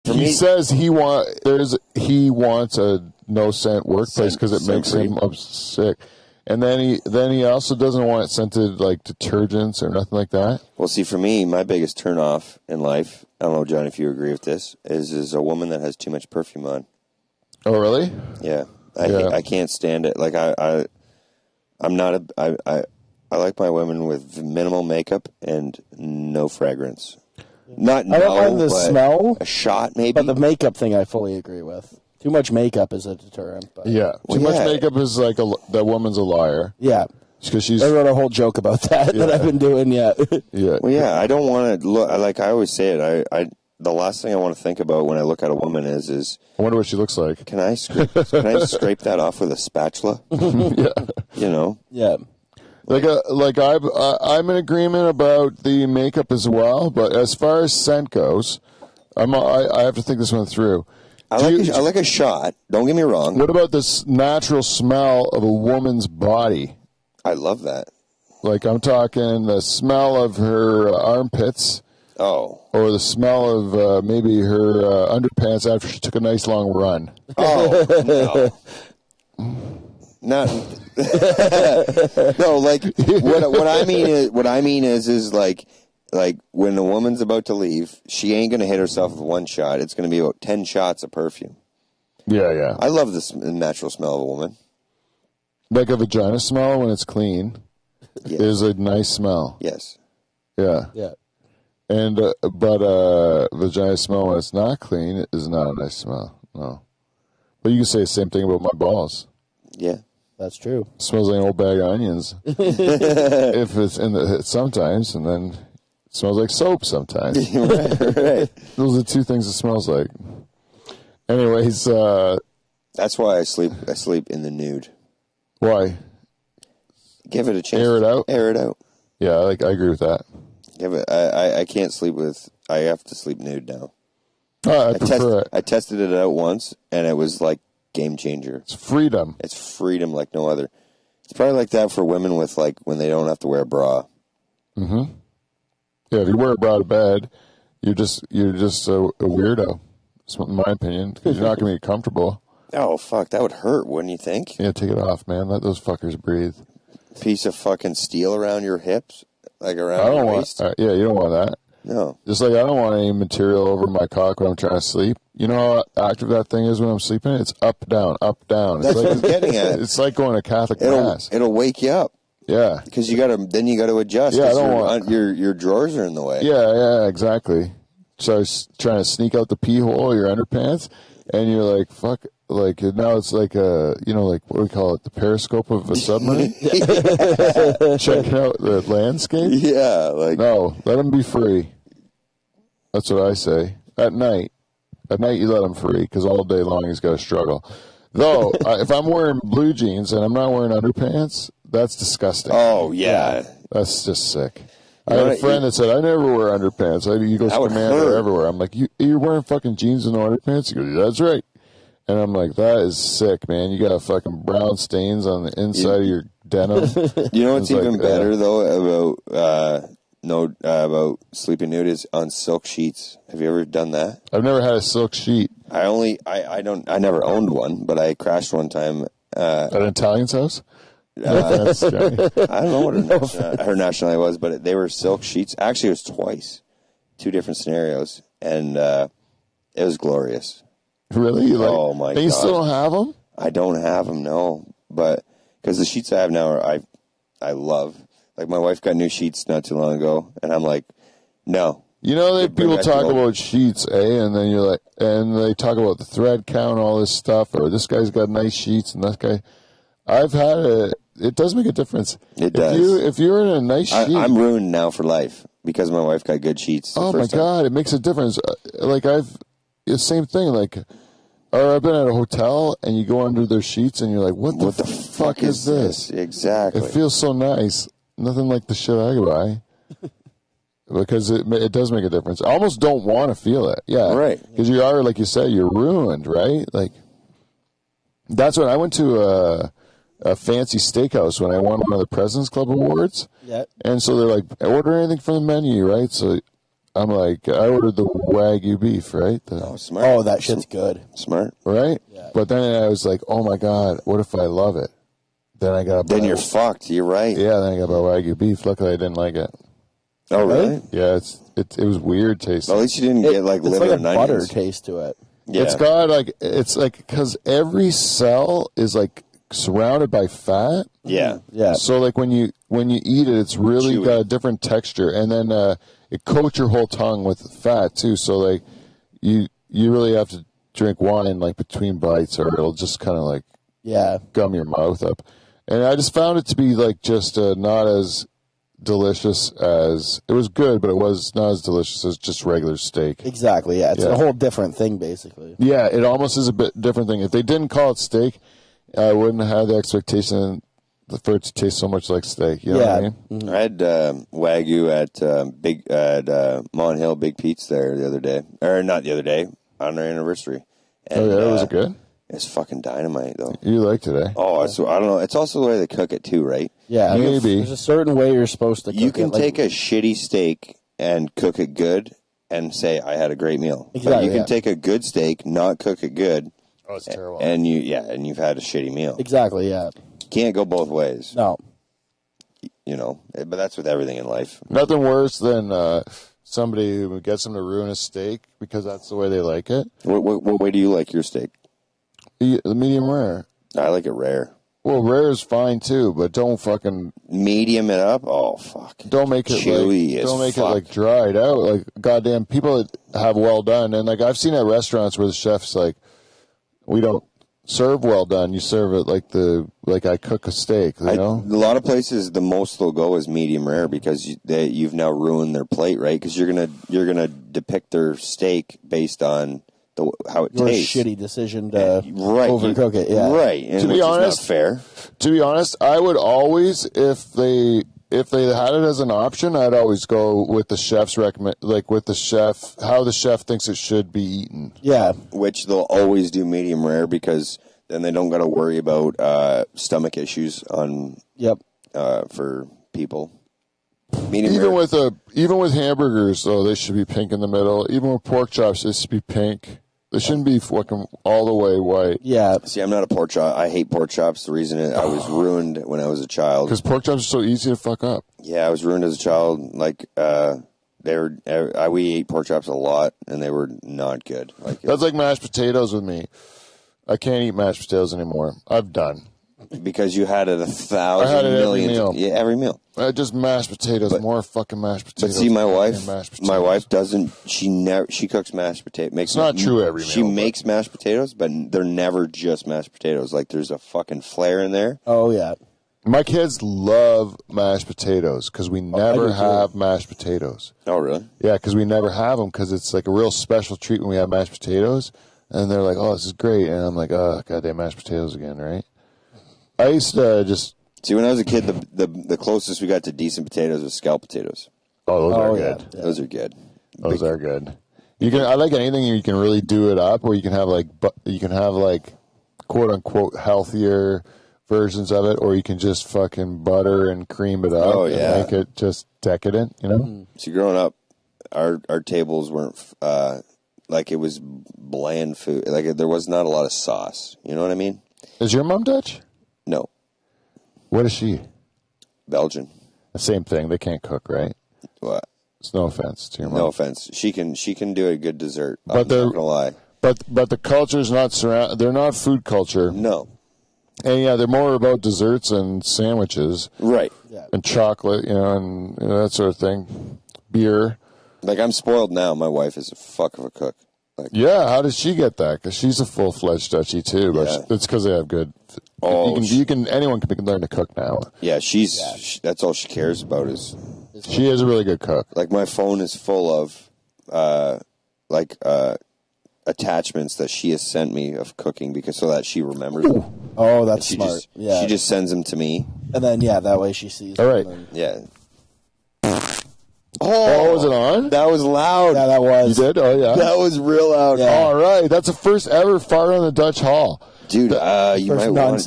He says he wants a no scent workplace because it makes him sick, and then he also doesn't want it scented like detergents or nothing like that. Well, see, for me, my biggest turnoff in life, I don't know, John, if you agree with this, is a woman that has too much perfume on. Oh, really? Yeah, I can't stand it. Like I'm not I like my women with minimal makeup and no fragrance. I don't mind the smell. A shot, maybe. But the makeup thing, I fully agree with. Too much makeup is a deterrent. But. Yeah, too much makeup is like that woman's a liar. Yeah, because I wrote a whole joke about that that I've been doing. Yeah. Yeah. Well, yeah. I don't want to look. Like I always say it. The last thing I want to think about when I look at a woman is I wonder what she looks like. Can I scrape that off with a spatula? Yeah. You know. Yeah. I'm in agreement about the makeup as well, but as far as scent goes, I have to think this one through. I like a shot. Don't get me wrong. What about this natural smell of a woman's body? I love that. Like I'm talking the smell of her armpits. Oh. Or the smell of maybe her underpants after she took a nice long run. Oh no. Not no, like what I mean is like when a woman's about to leave, she ain't gonna hit herself with one shot. It's gonna be about 10 shots of perfume. Yeah, yeah. I love the natural smell of a woman. Like a vagina smell when it's clean is a nice smell. Yes. Yeah. Yeah. And but vagina smell when it's not clean is not a nice smell. No. But you can say the same thing about my balls. Yeah. That's true. It smells like an old bag of onions. If it's sometimes, and then it smells like soap sometimes. right. Those are two things it smells like. Anyways, that's why I sleep in the nude. Why? Give it a chance. Air it out. Air it out. Yeah, I agree with that. Give it. I can't sleep with. I have to sleep nude now. I prefer it. I tested it out once, and it was like game changer. It's freedom. It's freedom like no other. It's probably like that for women with like when they don't have to wear a bra. Mm-hmm. Yeah, if you wear a bra to bed, you're just a weirdo. That's in my opinion, because you're not going to be comfortable. Oh fuck, that would hurt, wouldn't you think? Yeah, take it off, man. Let those fuckers breathe. Piece of fucking steel around your hips, like around your waist. Yeah, you don't want that. No. Just like I don't want any material over my cock when I'm trying to sleep. You know how active that thing is when I'm sleeping? It's up, down, up, down. It's That's like, what I'm getting at. It's like going to Catholic Mass. It'll wake you up. Yeah. Because you gotta adjust. Yeah, I 'cause don't want- your drawers are in the way. Yeah, exactly. So I was trying to sneak out the pee hole of your underpants, and you're like, fuck. Like, now it's like what do we call it? The periscope of a submarine? Checking out the landscape? Yeah, like No, let them be free. That's what I say. At night you let him free, because all day long he's got to struggle. Though, if I'm wearing blue jeans and I'm not wearing underpants, that's disgusting. oh yeah. That's just sick. You I know had a what, friend that said, I never wear underpants. Eagles That would Commander hurt. everywhere. I'm like, you're wearing fucking jeans and no underpants? He goes, that's right. And I'm like, that is sick, man. You got fucking brown stains on the inside of your denim. You know what's It's even like, better though about sleeping nude is on silk sheets. Have you ever done that? I've never had a silk sheet I never owned one, but I crashed one time. at an Italian's house. That's Johnny. I don't know what her nationality was, but they were silk sheets. Actually, it was twice, 2 different scenarios, and it was glorious. Really? Oh, my And you God. still don't have them? I don't have them, no, but because the sheets I have now I love. Like my wife got new sheets not too long ago, and I'm like, no. You know that Bring people back talk the old- about sheets, And then you're like, and they talk about the thread count, all this stuff, or this guy's got nice sheets, and that guy. I've had it does make a difference. It does. If you're in a nice sheet. I'm ruined now for life because my wife got good sheets. the Oh my first time. God, it makes a difference. Like it's the same thing. Like, or I've been at a hotel and you go under their sheets and you're like, what the fuck is this? Exactly. It feels so nice. Nothing like the shit I buy. Because it does make a difference. I almost don't want to feel it. Yeah. Right. Because you are, like you said, you're ruined, right? Like, that's when I went to a fancy steakhouse when I won one of the President's Club Awards. Yeah. And so they're like, order anything from the menu, right? So I'm like, I ordered the Wagyu beef, right? Oh, smart. Oh, that shit's good. Smart. Right? Yeah. But then I was like, oh my God, what if I love it? Then I got Then you're fucked. You're right. Yeah, then I got my Wagyu beef. Luckily I didn't like it. Oh, really? Yeah, it was weird tasting. Well, at least you didn't get like It's liver like a and butter onions. taste to it. Yeah. It's got because every cell is like surrounded by fat. Yeah. Yeah. So like when you eat it, it's really Chewy. got a different texture, and then it coats your whole tongue with fat too. So like you really have to drink wine like between bites, or it'll just kind of like Yeah. gum your mouth up. And I just found it to be like just not as delicious as it was good, but it was not as delicious as just regular steak. Exactly. Yeah. It's Yeah. a whole different thing, basically. Yeah, it almost is a bit different thing. If they didn't call it steak, I wouldn't have the expectation for it to taste so much like steak. You know what I mean? I had Wagyu at Mon Hill Big Pete's there the other day. Or not the other day, on our anniversary. And, Oh yeah, was it good? It's fucking dynamite, though. You liked it, eh? Oh, I don't know. It's also the way they cook it, too, right? Yeah. Maybe. There's a certain way you're supposed to cook You can it. Like, take a shitty steak and cook it good and say, I had a great meal. But Exactly, you can yeah. take a good steak, not cook it good, Oh, it's terrible. and you've had a shitty meal. Exactly. Yeah. Can't go both ways, No. you know. But that's with everything in life. Nothing worse than somebody who gets them to ruin a steak because that's the way they like it. What way do you like your steak? The medium rare. I like it rare. Well, rare is fine too, but don't fucking Medium it up? Oh, fuck. don't make it Chewy like as don't make fuck. it like dried out. Like goddamn people that have well done, and like I've seen at restaurants where the chef's like, we don't serve well done. You serve it like I cook a steak. You know? A lot of places, the most they'll go is medium rare because you've now ruined their plate, right? Because you're gonna depict their steak based on how it Your tastes. shitty decision to Right. overcook it. Yeah. Right. And To be which is honest- not fair. To be honest, I would always if they had it as an option, I'd always go with the chef's how the chef thinks it should be eaten. Yeah. Which they'll always do medium rare because then they don't got to worry about stomach issues Yep. for people. Medium Even rare. with hamburgers, though, they should be pink in the middle. Even with pork chops, they should be pink. They shouldn't be fucking all the way white. Yeah. See, I'm not a pork chop. I hate pork chops. The reason I was ruined when I was a child. Because pork chops are so easy to fuck up. Yeah, I was ruined as a child. Like, We ate pork chops a lot, and they were not good. That's like mashed potatoes with me. I can't eat mashed potatoes anymore. I've done. Because you had it 1,000 I had it million. every meal. Yeah, every meal. Just mashed potatoes, more fucking mashed potatoes. But see, my wife doesn't. She cooks mashed potatoes. It's not true every meal. She makes mashed potatoes, but they're never just mashed potatoes. Like there's a fucking flair in there. Oh yeah. My kids love mashed potatoes because we never have mashed potatoes. Oh really? Yeah, because we never have them because it's like a real special treat when we have mashed potatoes, and they're like, "Oh, this is great," and I'm like, "Oh, goddamn mashed potatoes again, right?" I used to just. See, when I was a kid, the closest we got to decent potatoes was scalloped potatoes. Oh, those are good. Yeah. Those are good. Those are good. I like anything you can really do it up, or you can have like quote unquote healthier versions of it, or you can just fucking butter and cream it up and make it just decadent, you know? Mm-hmm. See, growing up, our tables weren't like it was bland food. Like there was not a lot of sauce. You know what I mean? Is your mom Dutch? No. What is she? Belgian. The same thing. They can't cook, right? What? It's no offense to your mom. No offense. She can do a good dessert. But I'm not gonna lie. But the culture's not they're not food culture. No. And yeah, they're more about desserts and sandwiches. Right. Yeah. And chocolate, and that sort of thing. Beer. Like I'm spoiled now. My wife is a fuck of a cook. Yeah, how does she get that? Because she's a full-fledged Dutchie too, but it's because they have good. Anyone can learn to cook now. Yeah, that's all she cares about is. She is a really good cook. Like my phone is full of, attachments that she has sent me of cooking so that she remembers them. Oh, that's smart. She just sends them to me, and then that way she sees. All right. Yeah. Oh, was it on? That was loud. Yeah, that was. You did? Oh, yeah. That was real loud. Yeah. All right. That's the first ever fart on the Dutch Hall. Dude, you might want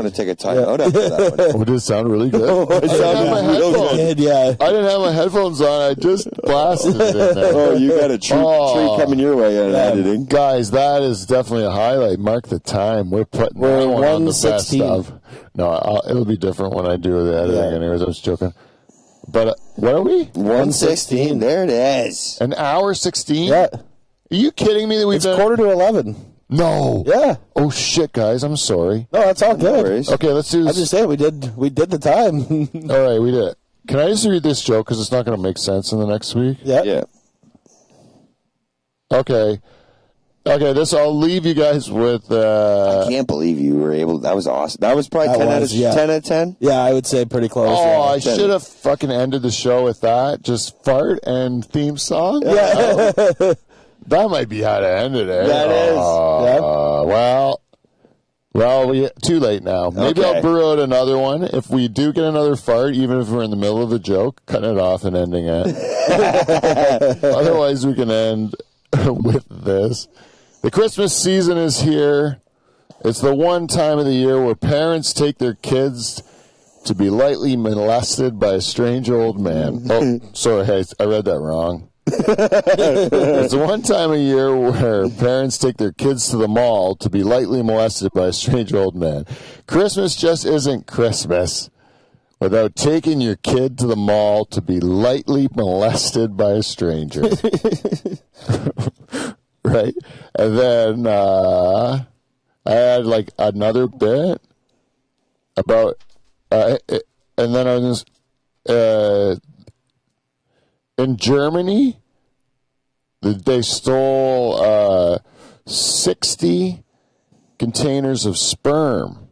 to take a time out after that one. Oh, did it sound really good? It sounded real good. Yeah. I didn't have my headphones on. I just blasted it in there. Oh, you got a treat coming your way in editing. Guys, that is definitely a highlight. Mark the time. We're putting that one on the best 1:16. stuff. No, it'll be different when I do the editing anyways. I was joking. But what are we? 1:16. There it is. An hour 16? Yeah. Are you kidding me that we've It's done... 11:15. No. Yeah. Oh, shit, guys. I'm sorry. No, that's all No good. worries. Okay, let's do I this. just say we did the time. All right, we did it. Can I just read this joke because it's not going to make sense in the next week? Yeah. Okay. I'll leave you guys with... I can't believe you were able. That was awesome. That was probably 10 out of 10. Yeah, I would say pretty close. Oh, yeah. I should have fucking ended the show with that. Just fart and theme song. Yeah. That might be how to end it. Eh? That is. Well, we too late now. Maybe Okay. I'll brew out another one. If we do get another fart, even if we're in the middle of a joke, cutting it off and ending it. Otherwise, we can end with this. The Christmas season is here. It's the one time of the year where parents take their kids to be lightly molested by a strange old man. Oh, sorry, I read that wrong. It's the one time of year where parents take their kids to the mall to be lightly molested by a strange old man. Christmas just isn't Christmas without taking your kid to the mall to be lightly molested by a stranger. Right? And then I had like another bit about, and then I was in Germany, they stole 60 containers of sperm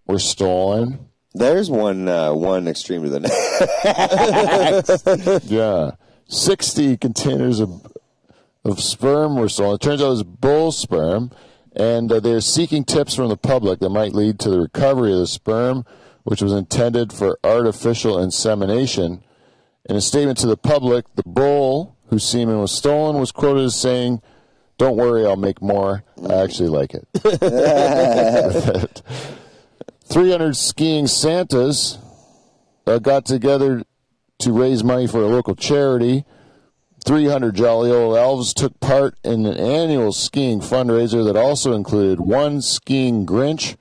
were stolen. There's one extreme to the next. Yeah. 60 containers of sperm were stolen. It turns out it was bull sperm, and they're seeking tips from the public that might lead to the recovery of the sperm, which was intended for artificial insemination. In a statement to the public, the bull whose semen was stolen was quoted as saying, "Don't worry, I'll make more. I actually like it." 300 skiing Santas got together to raise money for a local charity. 300 jolly old elves took part in an annual skiing fundraiser that also included one skiing Grinch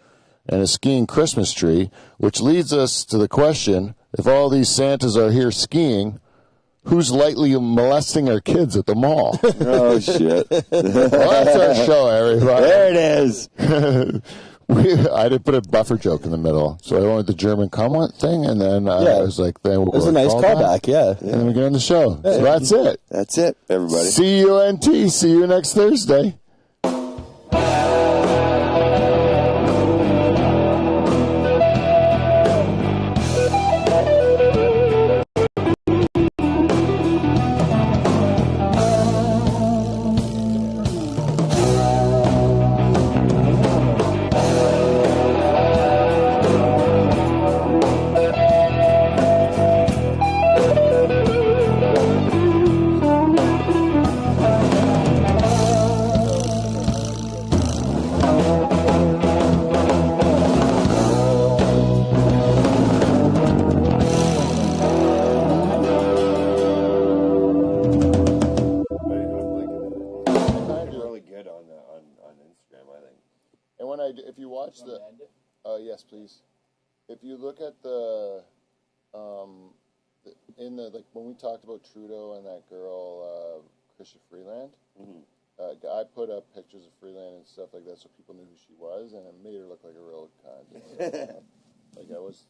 and a skiing Christmas tree, which leads us to the question, if all these Santas are here skiing, who's lightly molesting our kids at the mall. Oh, shit. Well, that's our show, everybody. There it is. I did put a buffer joke in the middle, so I went with the German comment thing, and then I was like, "Then It was a nice callback, yeah. And then we get on the show. So that's it. That's it, everybody. CUNT. See you next Thursday. Really good on Instagram, I think. And if you watch yes, please. If you look at when we talked about Trudeau and that girl, Christian Freeland, I put up pictures of Freeland and stuff like that so people knew who she was, and it made her look like a real cunt. Like I was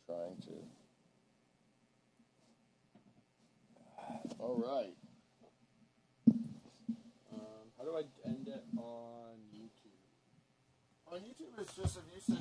trying to. All right. How do I end it on YouTube? On YouTube, it's just if you say